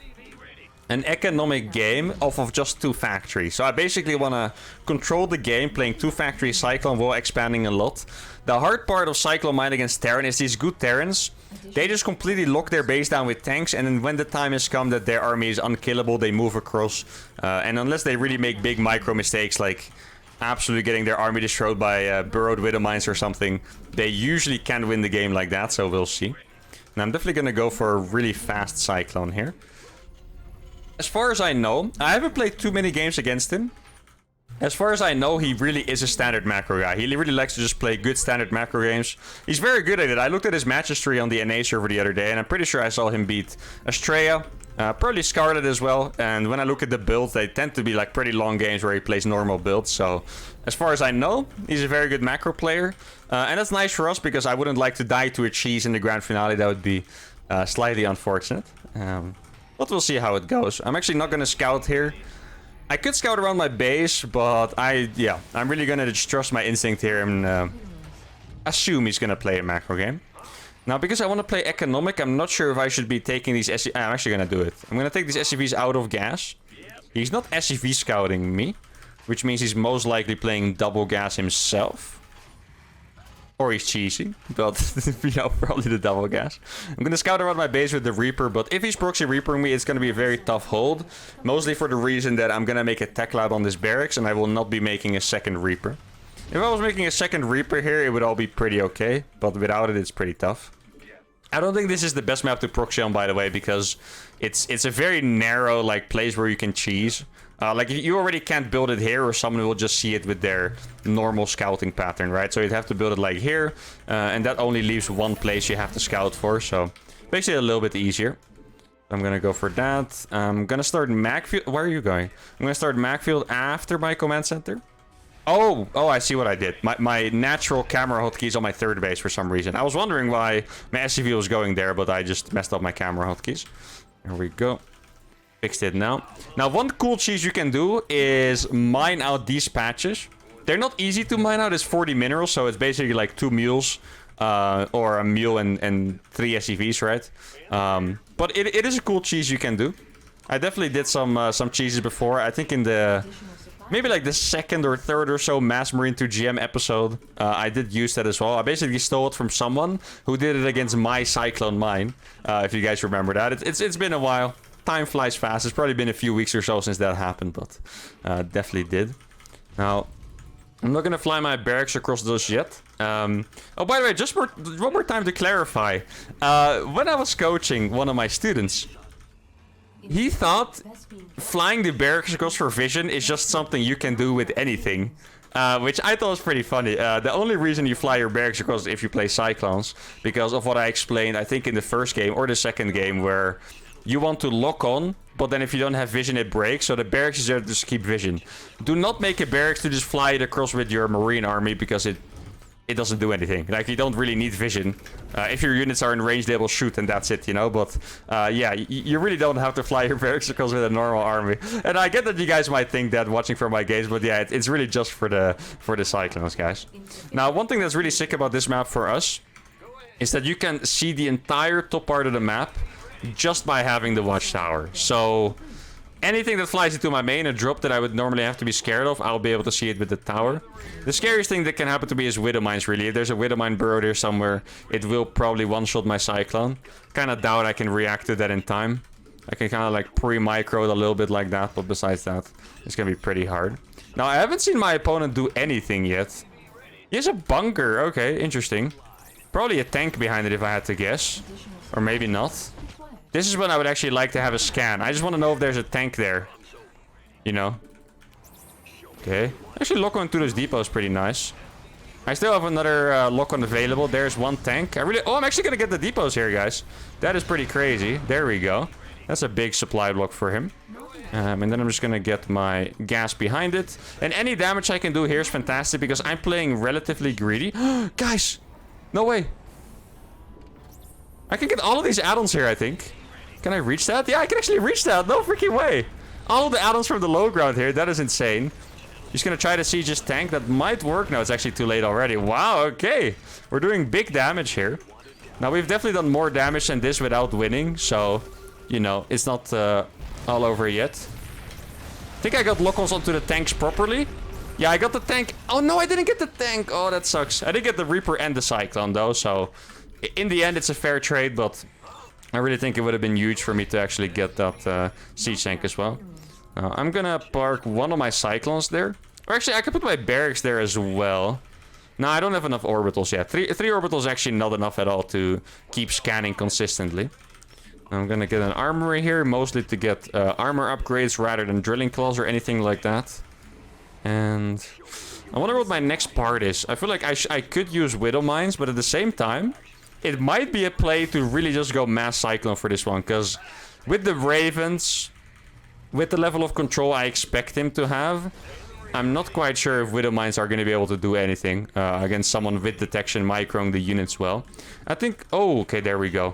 [SPEAKER 1] an economic game off of just 2 factories. So I basically want to control the game playing 2 factory Cyclone while expanding a lot. The hard part of Cyclone Mine against Terran is these good Terrans. They just completely lock their base down with tanks, and then when the time has come that their army is unkillable, they move across. And unless they really make big micro mistakes, like absolutely getting their army destroyed by burrowed widow mines or something, they usually can win the game like that, so we'll see. And I'm definitely gonna go for a really fast Cyclone here. As far as I know, I haven't played too many games against him. As far as I know, he really is a standard macro guy. He really likes to just play good standard macro games. He's very good at it. I looked at his match history on the NA server the other day, and I'm pretty sure I saw him beat Estrella, probably Scarlet as well. And when I look at the builds, they tend to be like pretty long games where he plays normal builds. So as far as I know, he's a very good macro player. And that's nice for us because I wouldn't like to die to a cheese in the grand finale. That would be slightly unfortunate. But we'll see how it goes. I'm actually not going to scout here. I could scout around my base, but I'm really going to just trust my instinct here and assume he's going to play a macro game. Now, because I want to play economic, I'm not sure if I should be taking these SCVs. I'm actually going to do it. I'm going to take these SCVs out of gas. He's not SCV scouting me, which means he's most likely playing double gas himself. Or he's cheesy, but, you know, probably the double gas. I'm gonna scout around my base with the Reaper, but if he's proxy Reapering me, it's gonna be a very tough hold. Mostly for the reason that I'm gonna make a tech lab on this barracks, and I will not be making a second Reaper. If I was making a second Reaper here, it would all be pretty okay, but without it, it's pretty tough. I don't think this is the best map to proxy on, by the way, because it's a very narrow, like, place where you can cheese. Like, you already can't build it here, or someone will just see it with their normal scouting pattern, right? So you'd have to build it, like, here, and that only leaves one place you have to scout for, so makes it a little bit easier. I'm gonna go for that. I'm gonna start Macfield. Where are you going? I'm gonna start Macfield after my command center. Oh, I see what I did. My natural camera hotkey is on my third base for some reason. I was wondering why my SCV was going there, but I just messed up my camera hotkeys. There we go. Fixed it now. Now, one cool cheese you can do is mine out these patches. They're not easy to mine out. It's 40 minerals, so it's basically like 2 mules. Or a mule and 3 SCVs, right? But it is a cool cheese you can do. I definitely did some cheeses before. I think in the... maybe like the second or third or so Mass Marine to GM episode, I did use that as well. I basically stole it from someone who did it against my Cyclone mine. If you guys remember that. It's been a while. Time flies fast. It's probably been a few weeks or so since that happened, but definitely did. Now, I'm not going to fly my barracks across those yet. Oh, by the way, just one more time to clarify. When I was coaching one of my students, he thought flying the barracks across for vision is just something you can do with anything. Which I thought was pretty funny. The only reason you fly your barracks across is if you play Cyclones. Because of what I explained, I think in the first game or the second game, where you want to lock on, but then if you don't have vision, it breaks. So the barracks is there to just keep vision. Do not make a barracks to just fly it across with your Marine army, because it doesn't do anything. Like, you don't really need vision. If your units are in range, they will shoot, and that's it, you know? But, yeah, you really don't have to fly your barracks across with a normal army. And I get that you guys might think that watching from my games, but yeah, it's really just for the Cyclones, guys. Now, one thing that's really sick about this map for us is that you can see the entire top part of the map just by having the watchtower. So anything that flies into my main, a drop that I would normally have to be scared of, I'll be able to see it with the tower. The scariest thing that can happen to me is Widow Mines, really. If there's a Widow Mine burrow there somewhere, it will probably one-shot my Cyclone. Kind of doubt I can react to that in time. I can kind of like pre-micro it a little bit like that, but besides that, it's going to be pretty hard. Now, I haven't seen my opponent do anything yet. He has a bunker. Okay, interesting. Probably a tank behind it if I had to guess. Or maybe not. This is when I would actually like to have a scan. I just want to know if there's a tank there. You know. Okay. Actually, lock-on to this depot is pretty nice. I still have another lock-on available. There's one tank. Oh, I'm actually going to get the depots here, guys. That is pretty crazy. There we go. That's a big supply block for him. And then I'm just going to get my gas behind it. And any damage I can do here is fantastic, because I'm playing relatively greedy. Guys! No way. I can get all of these add-ons here, I think. Can I reach that? Yeah, I can actually reach that. No freaking way. All of the add-ons from the low ground here. That is insane. Just gonna try to siege his tank. That might work. No, it's actually too late already. Wow, okay. We're doing big damage here. Now, we've definitely done more damage than this without winning. So, you know, it's not all over yet. I think I got lock-ons onto the tanks properly. Yeah, I got the tank. Oh, no, I didn't get the tank. Oh, that sucks. I did get the Reaper and the Cyclone, though. So, in the end, it's a fair trade, but I really think it would have been huge for me to actually get that siege tank as well. I'm gonna park one of my Cyclones there. Or actually, I could put my barracks there as well. No, I don't have enough orbitals yet. Three orbitals is actually not enough at all to keep scanning consistently. I'm gonna get an armory here, mostly to get armor upgrades rather than drilling claws or anything like that. And I wonder what my next part is. I feel like I could use Widow Mines, but at the same time, it might be a play to really just go mass Cyclone for this one. Because with the Ravens, with the level of control I expect him to have, I'm not quite sure if Widow Mines are going to be able to do anything against someone with detection microing the units well. I think... Oh, okay, there we go.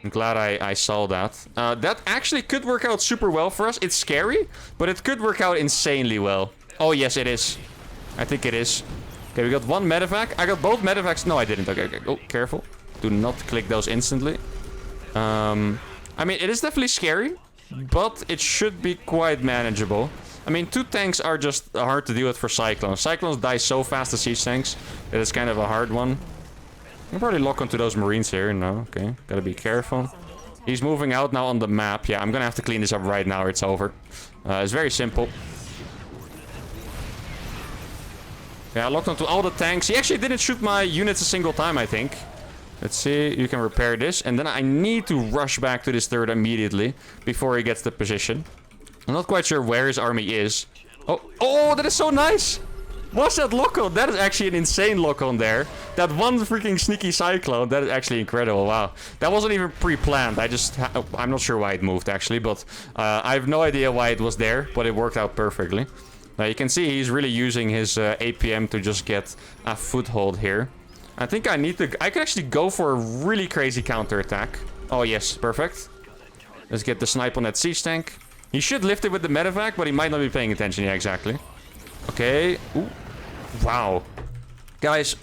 [SPEAKER 1] I'm glad I saw that. That actually could work out super well for us. It's scary, but it could work out insanely well. Oh, yes, it is. I think it is. Okay, we got one medevac. I got both medevacs. No, I didn't. Okay. Oh, careful. Do not click those instantly. I mean, it is definitely scary, but it should be quite manageable. I mean, 2 tanks are just hard to deal with for Cyclones. Cyclones die so fast to siege tanks that it's kind of a hard one. I can probably lock onto those Marines here. No, okay. Gotta be careful. He's moving out now on the map. Yeah, I'm gonna have to clean this up right now or it's over. It's very simple. Yeah, I locked onto all the tanks. He actually didn't shoot my units a single time, I think. Let's see. You can repair this. And then I need to rush back to this turret immediately before he gets the position. I'm not quite sure where his army is. Oh, that is so nice! What's that lock-on? That is actually an insane lock-on there. That one freaking sneaky Cyclone, that is actually incredible. Wow. That wasn't even pre-planned. I'm not sure why it moved, actually, but I have no idea why it was there, but it worked out perfectly. Now, you can see he's really using his APM to just get a foothold here. I think I could actually go for a really crazy counterattack. Oh, yes, perfect. Let's get the snipe on that siege tank. He should lift it with the medevac, but he might not be paying attention. Yeah, exactly. Okay. Ooh. Wow. Guys,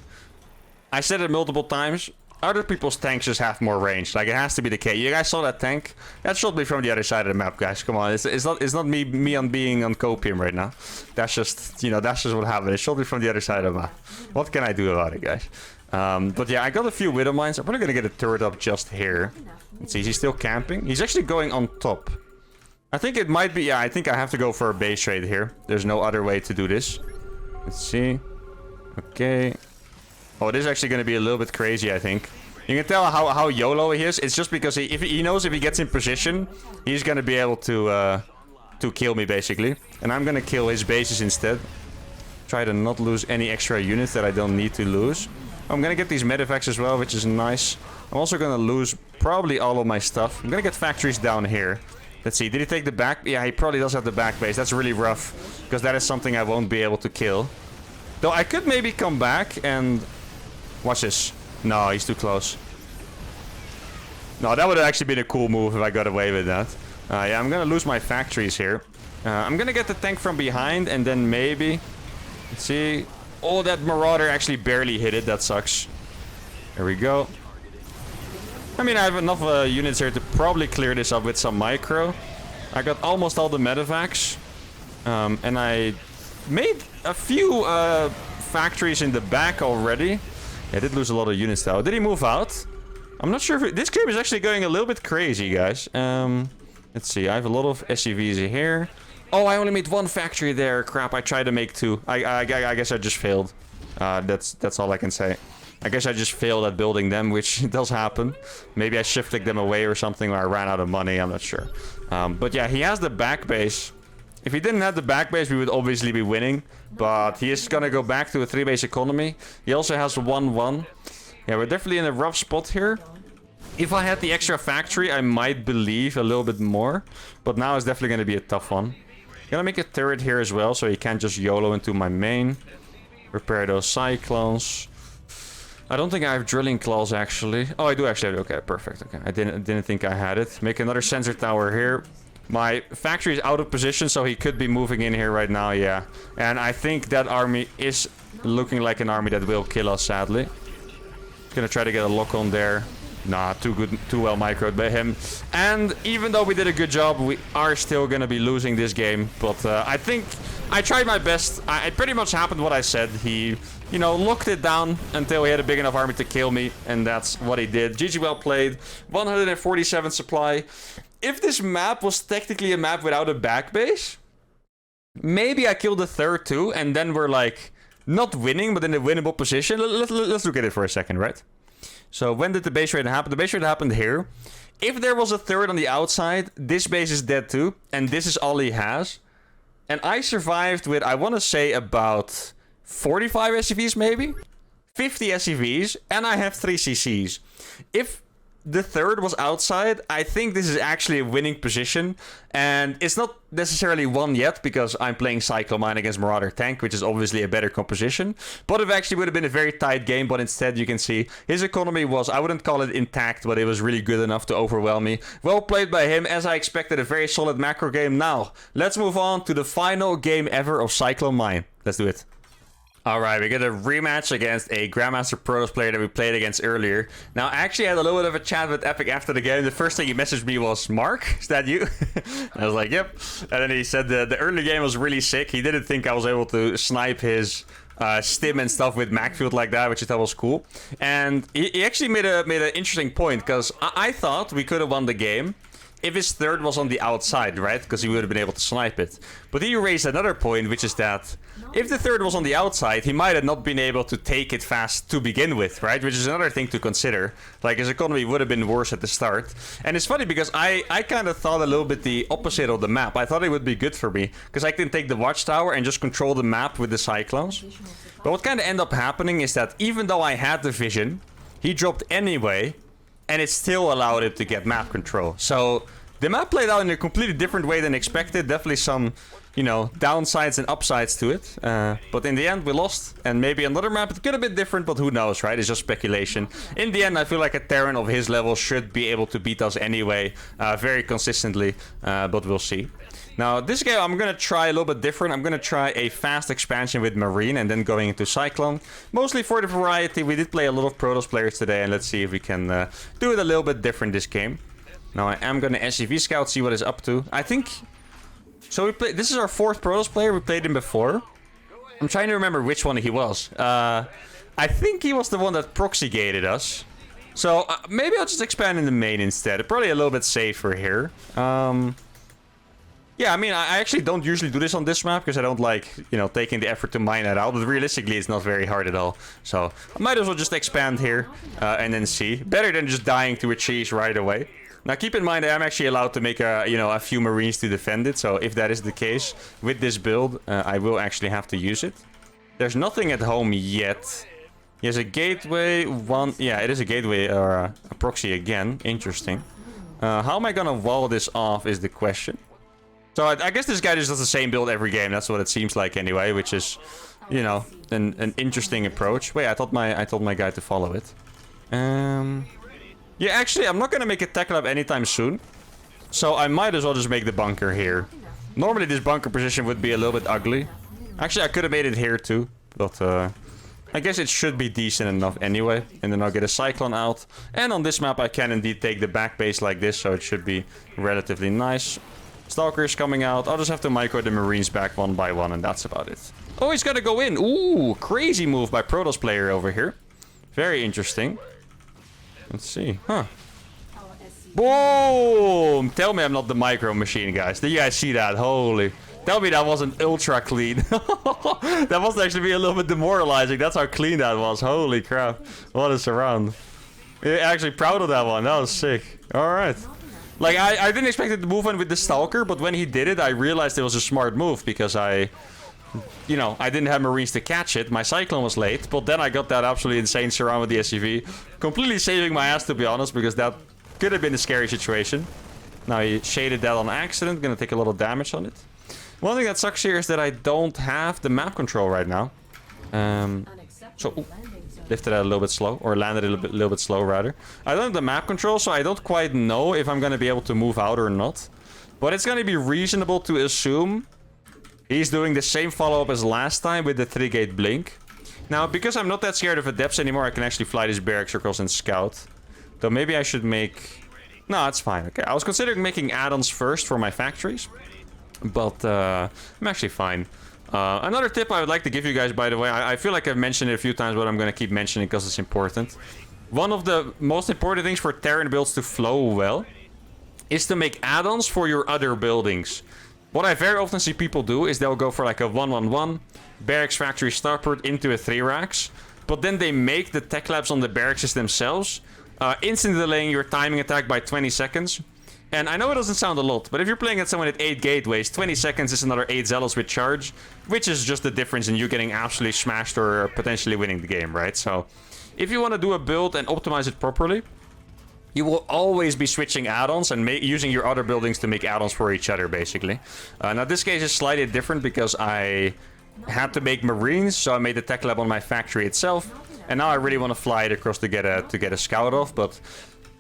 [SPEAKER 1] I said it multiple times. Other people's tanks just have more range. Like, it has to be the case. You guys saw that tank? That shot me from the other side of the map, guys. Come on. It's not me on being on copium right now. That's just, you know, that's just what happened. It shot me from the other side of the map. What can I do about it, guys? But yeah, I got a few widow mines. I'm probably gonna get a turret up just here. Let's see, is he still camping? He's actually going on top. I think it might be... Yeah, I think I have to go for a base trade here. There's no other way to do this. Let's see. Okay. Oh, this is actually going to be a little bit crazy, I think. You can tell how YOLO he is. It's just because he knows if he gets in position, he's going to be able to kill me, basically. And I'm going to kill his bases instead. Try to not lose any extra units that I don't need to lose. I'm going to get these medevacs as well, which is nice. I'm also going to lose probably all of my stuff. I'm going to get factories down here. Let's see, did he take the back? Yeah, he probably does have the back base. That's really rough, because that is something I won't be able to kill. Though I could maybe come back and... Watch this. No, he's too close. No, that would have actually been a cool move if I got away with that. Yeah, I'm gonna lose my factories here. I'm gonna get the tank from behind, and then maybe... Let's see... Oh, that Marauder actually barely hit it. That sucks. There we go. I mean, I have enough units here to probably clear this up with some micro. I got almost all the medevacs. And I made a few factories in the back already. Yeah, I did lose a lot of units though. Did he move out? I'm not sure if... This game is actually going a little bit crazy, guys. Let's see. I have a lot of SCVs here. Oh, I only made 1 factory there. Crap, I tried to make 2. I guess I just failed. That's all I can say. I guess I just failed at building them, which does happen. Maybe I shift-clicked them away or something, or I ran out of money, I'm not sure. But yeah, he has the back base. If he didn't have the back base, we would obviously be winning. But he is gonna go back to a 3-base economy. He also has 1-1. Yeah, we're definitely in a rough spot here. If I had the extra factory, I might believe a little bit more. But now it's definitely gonna be a tough one. Gonna make a turret here as well, so he can't just YOLO into my main. Repair those cyclones. I don't think I have drilling claws, actually. Oh, I do actually have it. Okay, perfect. Okay, I didn't think I had it. Make another sensor tower here. My factory is out of position, so he could be moving in here right now, yeah. And I think that army is looking like an army that will kill us, sadly. Gonna try to get a lock on there. Nah, too well microed by him. And even though we did a good job, we are still gonna be losing this game. But I think I tried my best. It pretty much happened what I said. He, you know, locked it down until he had a big enough army to kill me. And that's what he did. GG, well played. 147 supply. If this map was technically a map without a back base, maybe I killed the third too. And then we're like, not winning, but in a winnable position. Let's look at it for a second, right? So when did the base raid happen? The base raid happened here. If there was a third on the outside, this base is dead too. And this is all he has. And I survived with, I want to say, about 45 SCVs maybe? 50 SCVs. And I have 3 CCs. If the third was outside, I think this is actually a winning position. And it's not necessarily won yet, because I'm playing CYCLONE against Marauder Tank, which is obviously a better composition. But it actually would have been a very tight game, but instead you can see his economy was, I wouldn't call it intact, but it was really good enough to overwhelm me. Well played by him, as I expected, a very solid macro game. Now, let's move on to the final game ever of CYCLONE. Let's do it. Alright, we got a rematch against a Grandmaster Protoss player that we played against earlier. Now, I actually had a little bit of a chat with Epic after the game. The first thing he messaged me was, Mark, is that you? I was like, yep. And then he said the early game was really sick. He didn't think I was able to snipe his stim and stuff with Macfield like that, which I thought was cool. And he actually made an interesting point, because I thought we could have won the game if his third was on the outside, right? Because he would have been able to snipe it. But he raised another point, which is that if the third was on the outside, he might have not been able to take it fast to begin with, right? Which is another thing to consider. Like, his economy would have been worse at the start. And it's funny because I kind of thought a little bit the opposite of the map. I thought it would be good for me, because I can take the watchtower and just control the map with the Cyclones. But what kind of ended up happening is that even though I had the vision, he dropped anyway, and it still allowed it to get map control. So the map played out in a completely different way than expected. Definitely some, you know, downsides and upsides to it. But in the end, we lost. And maybe another map, it could have been different, but who knows, right? It's just speculation. In the end, I feel like a Terran of his level should be able to beat us anyway, very consistently. But we'll see. Now, this game, I'm going to try a little bit different. I'm going to try a fast expansion with Marine and then going into Cyclone. Mostly for the variety. We did play a lot of Protoss players today, and let's see if we can do it a little bit different this game. Now, I am going to SCV scout, see what it's up to. I think... So we played... This is our fourth Protoss player. We played him before. I'm trying to remember which one he was. I think he was the one that proxy gated us. So maybe I'll just expand in the main instead. Probably a little bit safer here. Yeah, I mean, I actually don't usually do this on this map because I don't like, you know, taking the effort to mine that out. But realistically, it's not very hard at all. So I might as well just expand here and then see. Better than just dying to a cheese right away. Now, keep in mind, I am actually allowed to make a few Marines to defend it. So if that is the case with this build, I will actually have to use it. There's nothing at home yet. He has a gateway. Yeah, it is a gateway or a proxy again. Interesting. How am I gonna wall this off is the question. So I guess this guy just does the same build every game. That's what it seems like anyway, which is, you know, an interesting approach. Wait, I told my guy to follow it. Yeah, actually, I'm not gonna make a tech lab anytime soon, so I might as well just make the bunker here. Normally, this bunker position would be a little bit ugly. Actually, I could have made it here too, but I guess it should be decent enough anyway. And then I'll get a Cyclone out. And on this map, I can indeed take the back base like this, so it should be relatively nice. Stalkers coming out. I'll just have to micro the Marines back one by one, and that's about it. Oh, he's gotta go in. Ooh, crazy move by Protoss player over here. Very interesting. Let's see. Huh. Boom! Tell me I'm not the micro machine, guys. Did you guys see that? Holy. Tell me that wasn't ultra clean. That must actually be a little bit demoralizing. That's how clean that was. Holy crap. What a surround. Yeah, actually proud of that one. That was sick. Alright. Like, I didn't expect it to move in with the Stalker, but when he did it, I realized it was a smart move because I didn't have Marines to catch it. My Cyclone was late, but then I got that absolutely insane surround with the SCV. Completely saving my ass, to be honest, because that could have been a scary situation. Now he shaded that on accident. Gonna take a lot of damage on it. One thing that sucks here is that I don't have the map control right now. So... lifted it a little bit slow, or landed a little bit slow rather. I don't have the map control, so I don't quite know if I'm gonna be able to move out or not. But it's gonna be reasonable to assume he's doing the same follow-up as last time with the 3-gate blink. Now, because I'm not that scared of adepts anymore, I can actually fly these barrack circles and scout. Though maybe I should make... No, it's fine. Okay, I was considering making add-ons first for my factories. But I'm actually fine. Another tip I would like to give you guys, by the way, I feel like I've mentioned it a few times, but I'm going to keep mentioning it because it's important. One of the most important things for Terran builds to flow well is to make add-ons for your other buildings. What I very often see people do is they'll go for like a 1-1-1, barracks factory starport into a 3-racks, but then they make the tech labs on the barracks themselves, instantly delaying your timing attack by 20 seconds. And I know it doesn't sound a lot, but if you're playing at someone at 8 gateways, 20 seconds is another 8 zealots with charge, which is just the difference in you getting absolutely smashed or potentially winning the game, right? So, if you want to do a build and optimize it properly, you will always be switching add-ons and using your other buildings to make add-ons for each other, basically. Now, this case is slightly different because I had to make Marines, so I made the tech lab on my factory itself, and now I really want to fly it across to get a scout off, but...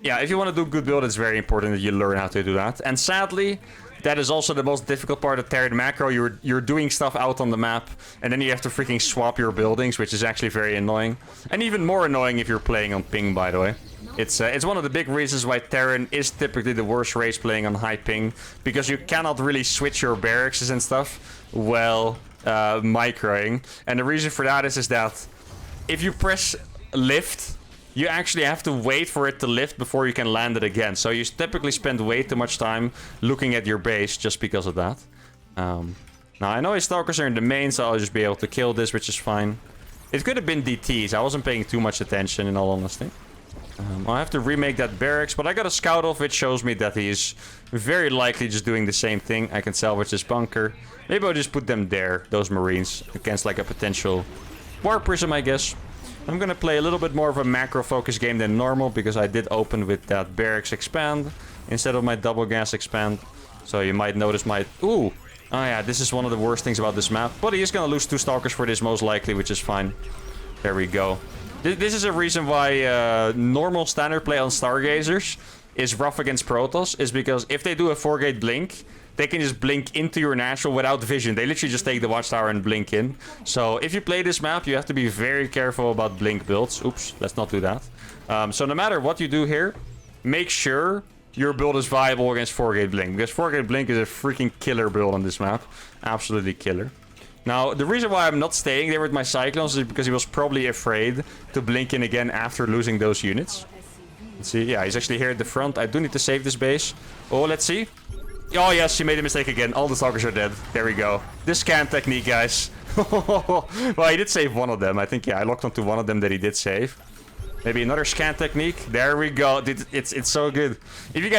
[SPEAKER 1] yeah, if you want to do good build, it's very important that you learn how to do that. And sadly, that is also the most difficult part of Terran macro. You're doing stuff out on the map, and then you have to freaking swap your buildings, which is actually very annoying. And even more annoying if you're playing on ping, by the way. It's one of the big reasons why Terran is typically the worst race playing on high ping, because you cannot really switch your barracks and stuff while microing. And the reason for that is that if you press lift, you actually have to wait for it to lift before you can land it again. So you typically spend way too much time looking at your base just because of that. Now, I know his stalkers are in the main, so I'll just be able to kill this, which is fine. It could have been DTs. I wasn't paying too much attention, in all honesty. I'll have to remake that barracks, but I got a scout off, which shows me that he's very likely just doing the same thing. I can salvage this bunker. Maybe I'll just put them there, those marines, against like a potential war prism, I guess. I'm gonna play a little bit more of a macro-focused game than normal, because I did open with that barracks expand instead of my double gas expand. So you might notice my... Ooh! Oh yeah, this is one of the worst things about this map. But he is gonna lose 2 stalkers for this, most likely, which is fine. There we go. This is a reason why normal standard play on Stargazers is rough against Protoss, is because if they do a 4-gate blink, they can just blink into your natural without vision. They literally just take the watchtower and blink in. So if you play this map, you have to be very careful about blink builds. Oops, let's not do that. So no matter what you do here, make sure your build is viable against 4-gate blink, because 4-gate blink is a freaking killer build on this map. Absolutely killer. Now, the reason why I'm not staying there with my Cyclones is because he was probably afraid to blink in again after losing those units. Let's see. Yeah, he's actually here at the front. I do need to save this base. Oh, let's see. Oh, yes, she made a mistake again. All the stalkers are dead. There we go. This scan technique, guys. Well, he did save one of them. I think, yeah, I locked onto one of them that he did save. Maybe another scan technique. There we go. It's so good. If you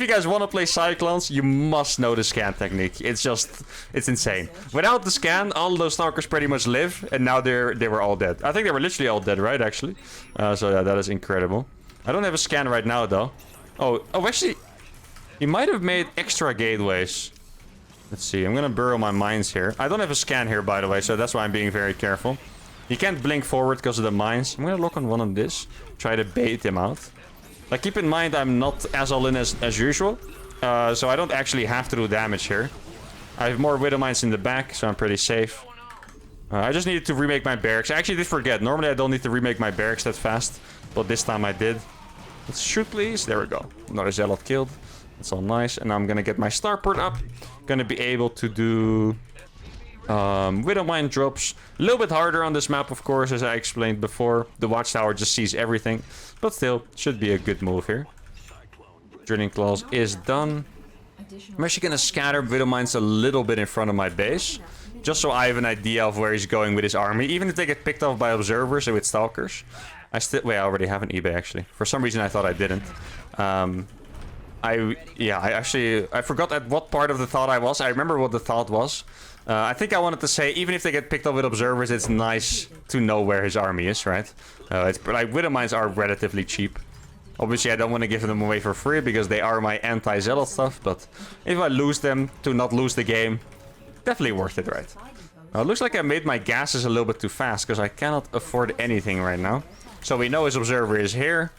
[SPEAKER 1] guys want to play Cyclones, you must know the scan technique. It's insane. Without the scan, all those stalkers pretty much live, and now they were all dead. I think they were literally all dead, right? Actually, so yeah, that is incredible. I don't have a scan right now though. Oh, actually, he might have made extra gateways. Let's see. I'm gonna burrow my mines here. I don't have a scan here, by the way, so that's why I'm being very careful. You can't blink forward because of the mines. I'm gonna lock on one of this. Try to bait him out. Like, keep in mind, I'm not as all in as usual. So I don't actually have to do damage here. I have more widow mines in the back, so I'm pretty safe. I just needed to remake my barracks. I actually did forget. Normally I don't need to remake my barracks that fast. But this time I did. Let's shoot, please. There we go. Another zealot killed. That's all nice. And I'm gonna get my starport up. Gonna be able to do... widow mine drops. A little bit harder on this map, of course, as I explained before. The watchtower just sees everything. But still, should be a good move here. Drilling claws is done. I'm actually gonna scatter widow mines a little bit in front of my base. Just so I have an idea of where he's going with his army. Even if they get picked off by observers and with stalkers. Wait, I already have an eBay, actually. For some reason, I thought I didn't. I forgot at what part of the thought I was. I remember what the thought was. I think I wanted to say, even if they get picked up with observers, it's nice to know where his army is, right? Like, widow mines are relatively cheap. Obviously, I don't want to give them away for free, because they are my anti-zealot stuff, but if I lose them to not lose the game, definitely worth it, right? It looks like I made my gases a little bit too fast, because I cannot afford anything right now. So we know his observer is here.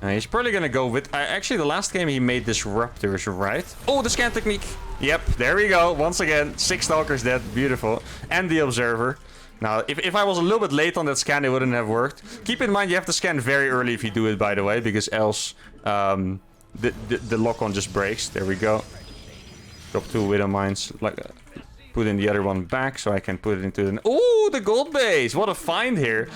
[SPEAKER 1] He's probably gonna go with... actually, the last game he made disruptors, right? Oh, the scan technique! Yep, there we go. Once again, 6 stalkers dead. Beautiful. And the observer. Now, if I was a little bit late on that scan, it wouldn't have worked. Keep in mind, you have to scan very early if you do it, by the way, because else the lock-on just breaks. There we go. Drop 2 widow mines. Like, put in the other one back so I can put it into the... Oh, the gold base! What a find here.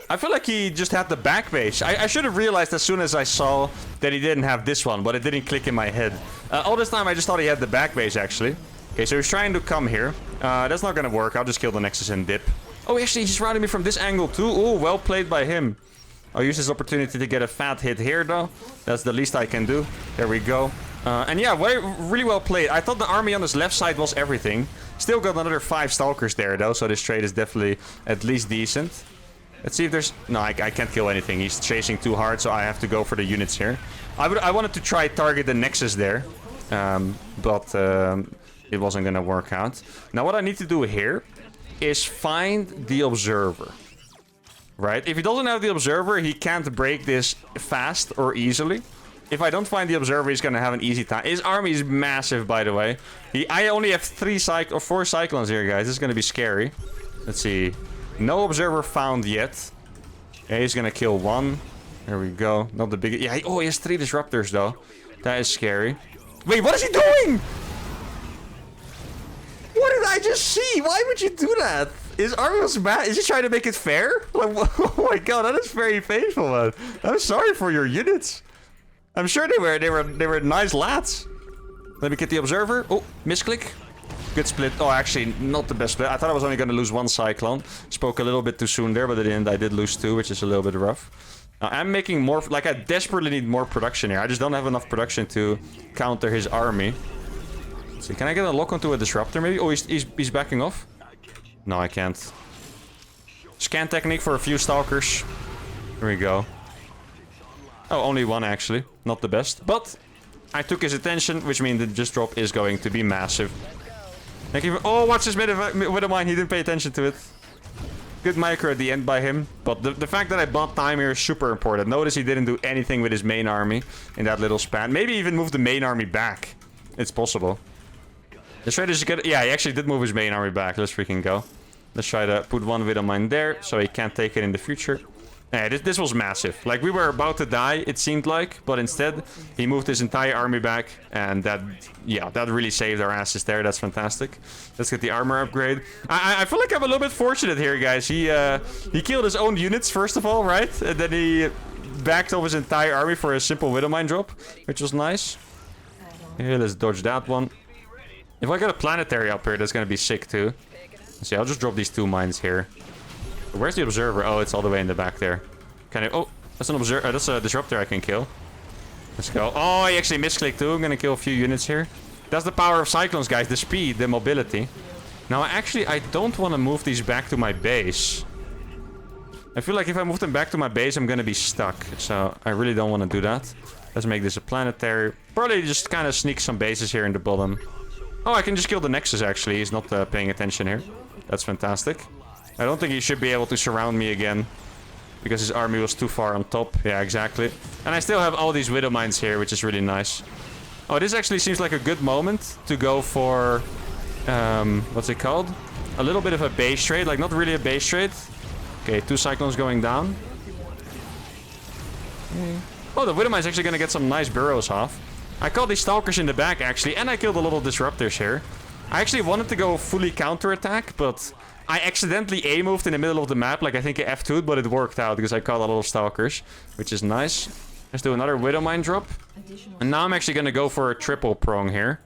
[SPEAKER 1] I feel like he just had the back base. I should have realized as soon as I saw that he didn't have this one, but it didn't click in my head. All this time I just thought he had the back base, actually. Okay, so he's trying to come here. That's not gonna work. I'll just kill the Nexus and dip. Oh, actually, he's surrounding me from this angle, too. Oh, well played by him. I'll use this opportunity to get a fat hit here, though. That's the least I can do. There we go. And yeah, really well played. I thought the army on his left side was everything. Still got another 5 stalkers there, though, so this trade is definitely at least decent. Let's see if there's... No, I can't kill anything. He's chasing too hard, so I have to go for the units here. I wanted to try target the Nexus there. But it wasn't gonna work out. Now, what I need to do here is find the observer. Right? If he doesn't have the observer, he can't break this fast or easily. If I don't find the observer, he's gonna have an easy time. His army is massive, by the way. I only have 4 cyclones here, guys. This is gonna be scary. Let's see. No observer found yet. Yeah, he's gonna kill 1. There we go. Not the biggest. Yeah, he has 3 disruptors, though. That is scary. Wait, what is he doing? What did I just see? Why would you do that? His army was mad. Is he trying to make it fair? Like, oh my god, that is very painful, man. I'm sorry for your units. I'm sure they were nice lads. Let me get the observer. Oh, misclick. Good split. Oh, actually, not the best split. I thought I was only going to lose 1 cyclone. Spoke a little bit too soon there, but at the end I did lose 2, which is a little bit rough. I'm making more... Like, I desperately need more production here. I just don't have enough production to counter his army. Let's see, can I get a lock onto a disruptor, maybe? Oh, he's backing off. No, I can't. Scan technique for a few stalkers. There we go. Oh, only 1, actually. Not the best. But I took his attention, which means the just drop is going to be massive. Thank you. Oh, watch this with a mine. He didn't pay attention to it. Good micro at the end by him. But the fact that I bought time here is super important. Notice he didn't do anything with his main army in that little span. Maybe even move the main army back. It's possible. Let's try to just get... Yeah, he actually did move his main army back. Let's freaking go. Let's try to put 1 Widow Mine there, so he can't take it in the future. Yeah, this was massive. Like, we were about to die, it seemed like. But instead, he moved his entire army back. And that, yeah, that really saved our asses there. That's fantastic. Let's get the armor upgrade. I feel like I'm a little bit fortunate here, guys. He killed his own units, first of all, right? And then he backed off his entire army for a simple Widow Mine drop, which was nice. Here, let's dodge that one. If I get a planetary up here, that's gonna be sick too. Let's see, I'll just drop these 2 mines here. Where's the observer? Oh, it's all the way in the back there. Can I... Oh, that's an observer. That's a disruptor I can kill. Let's go. Oh, he actually misclicked too. I'm gonna kill a few units here. That's the power of cyclones, guys. The speed, the mobility. Now, actually, I don't want to move these back to my base. I feel like if I move them back to my base, I'm gonna be stuck. So, I really don't want to do that. Let's make this a planetary. Probably just kind of sneak some bases here in the bottom. Oh, I can just kill the Nexus, actually. He's not paying attention here. That's fantastic. I don't think he should be able to surround me again. Because his army was too far on top. Yeah, exactly. And I still have all these Widow Mines here, which is really nice. Oh, this actually seems like a good moment to go for... what's it called? A little bit of a base trade. Like, not really a base trade. Okay, 2 Cyclones going down. Okay. Oh, the Widow Mine's actually going to get some nice burrows off. I caught these Stalkers in the back, actually, and I killed a little Disruptors here. I actually wanted to go fully counterattack, but I accidentally A-moved in the middle of the map, like I think I F2'd, but it worked out because I caught a little Stalkers, which is nice. Let's do another Widow Mine drop. And now I'm actually going to go for a triple prong here.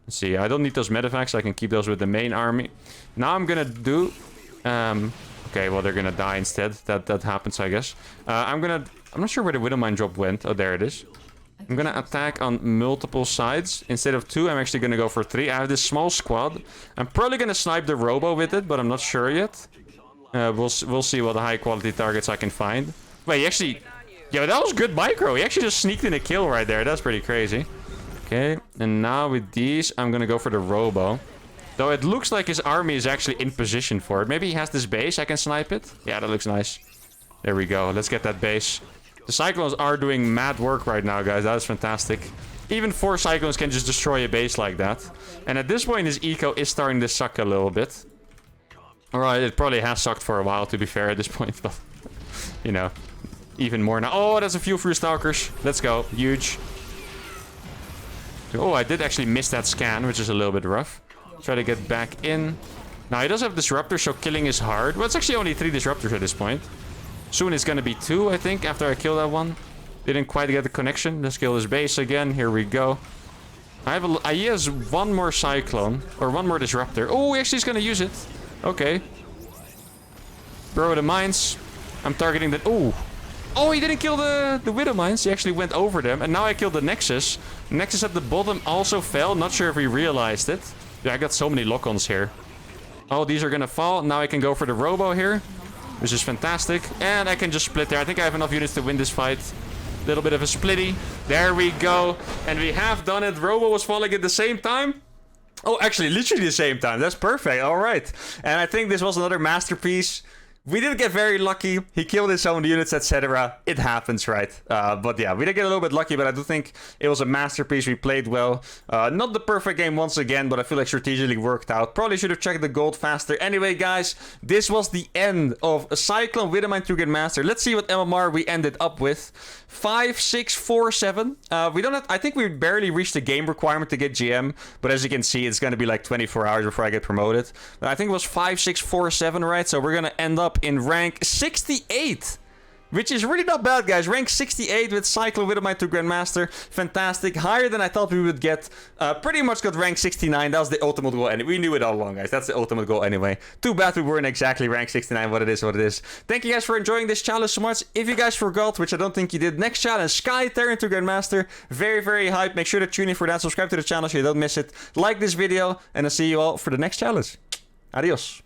[SPEAKER 1] Let's see, I don't need those medevacts, I can keep those with the main army. Now I'm going to do... okay, well, they're going to die instead. That happens, I guess. I'm not sure where the Widow Mine drop went. Oh, there it is. I'm gonna attack on multiple sides. Instead of 2, I'm actually gonna go for 3. I have this small squad. I'm probably gonna snipe the Robo with it, but I'm not sure yet. We'll see what high quality targets I can find. Wait, he actually... Yo, that was good micro. He actually just sneaked in a kill right there. That's pretty crazy. Okay, and now with these, I'm gonna go for the Robo. Though it looks like his army is actually in position for it. Maybe he has this base. I can snipe it. Yeah, that looks nice. There we go. Let's get that base. The Cyclones are doing mad work right now, guys. That is fantastic. Even 4 Cyclones can just destroy a base like that. And at this point, his eco is starting to suck a little bit. Alright, it probably has sucked for a while, to be fair, at this point. But, you know, even more now. Oh, that's a few free Stalkers. Let's go. Huge. Oh, I did actually miss that scan, which is a little bit rough. Try to get back in. Now, he does have Disruptors, so killing is hard. Well, it's actually only 3 Disruptors at this point. Soon it's gonna be 2, I think, after I kill that one. Didn't quite get the connection. Let's kill his base again. Here we go. He has 1 more Cyclone. Or 1 more Disruptor. Oh, actually he's gonna use it. Okay. Burrow the mines. I'm targeting the... Oh! Oh, he didn't kill the Widow Mines. He actually went over them. And now I killed the Nexus. Nexus at the bottom also fell. Not sure if he realized it. Yeah, I got so many lock-ons here. Oh, these are gonna fall. Now I can go for the Robo here. Which is fantastic. And I can just split there. I think I have enough units to win this fight. Little bit of a splitty. There we go. And we have done it. Robo was falling at the same time. Oh, actually, literally the same time. That's perfect. All right. And I think this was another masterpiece. We did get very lucky. He killed his own units, etc. It happens, right? But yeah, we did get a little bit lucky, but I do think it was a masterpiece. We played well. Not the perfect game once again, but I feel like strategically worked out. Probably should have checked the gold faster. Anyway, guys, this was the end of a Cyclone with a Mind Trigger Master. Let's see what MMR we ended up with. 5, 6, 4, 7. We don't have, I think we barely reached the game requirement to get GM, but as you can see, it's going to be like 24 hours before I get promoted. But I think it was 5, 6, 4, 7, right? So we're going to end up in rank 68. Which is really not bad, guys. Rank 68 with Cyclone with my 2 Grandmaster. Fantastic. Higher than I thought we would get. Pretty much got rank 69. That was the ultimate goal. And we knew it all along, guys. That's the ultimate goal anyway. Too bad we weren't exactly rank 69. What it is, what it is. Thank you guys for enjoying this challenge so much. If you guys forgot, which I don't think you did, next challenge, Sky Terran 2 Grandmaster. Very, very hype. Make sure to tune in for that. Subscribe to the channel so you don't miss it. Like this video. And I'll see you all for the next challenge. Adios.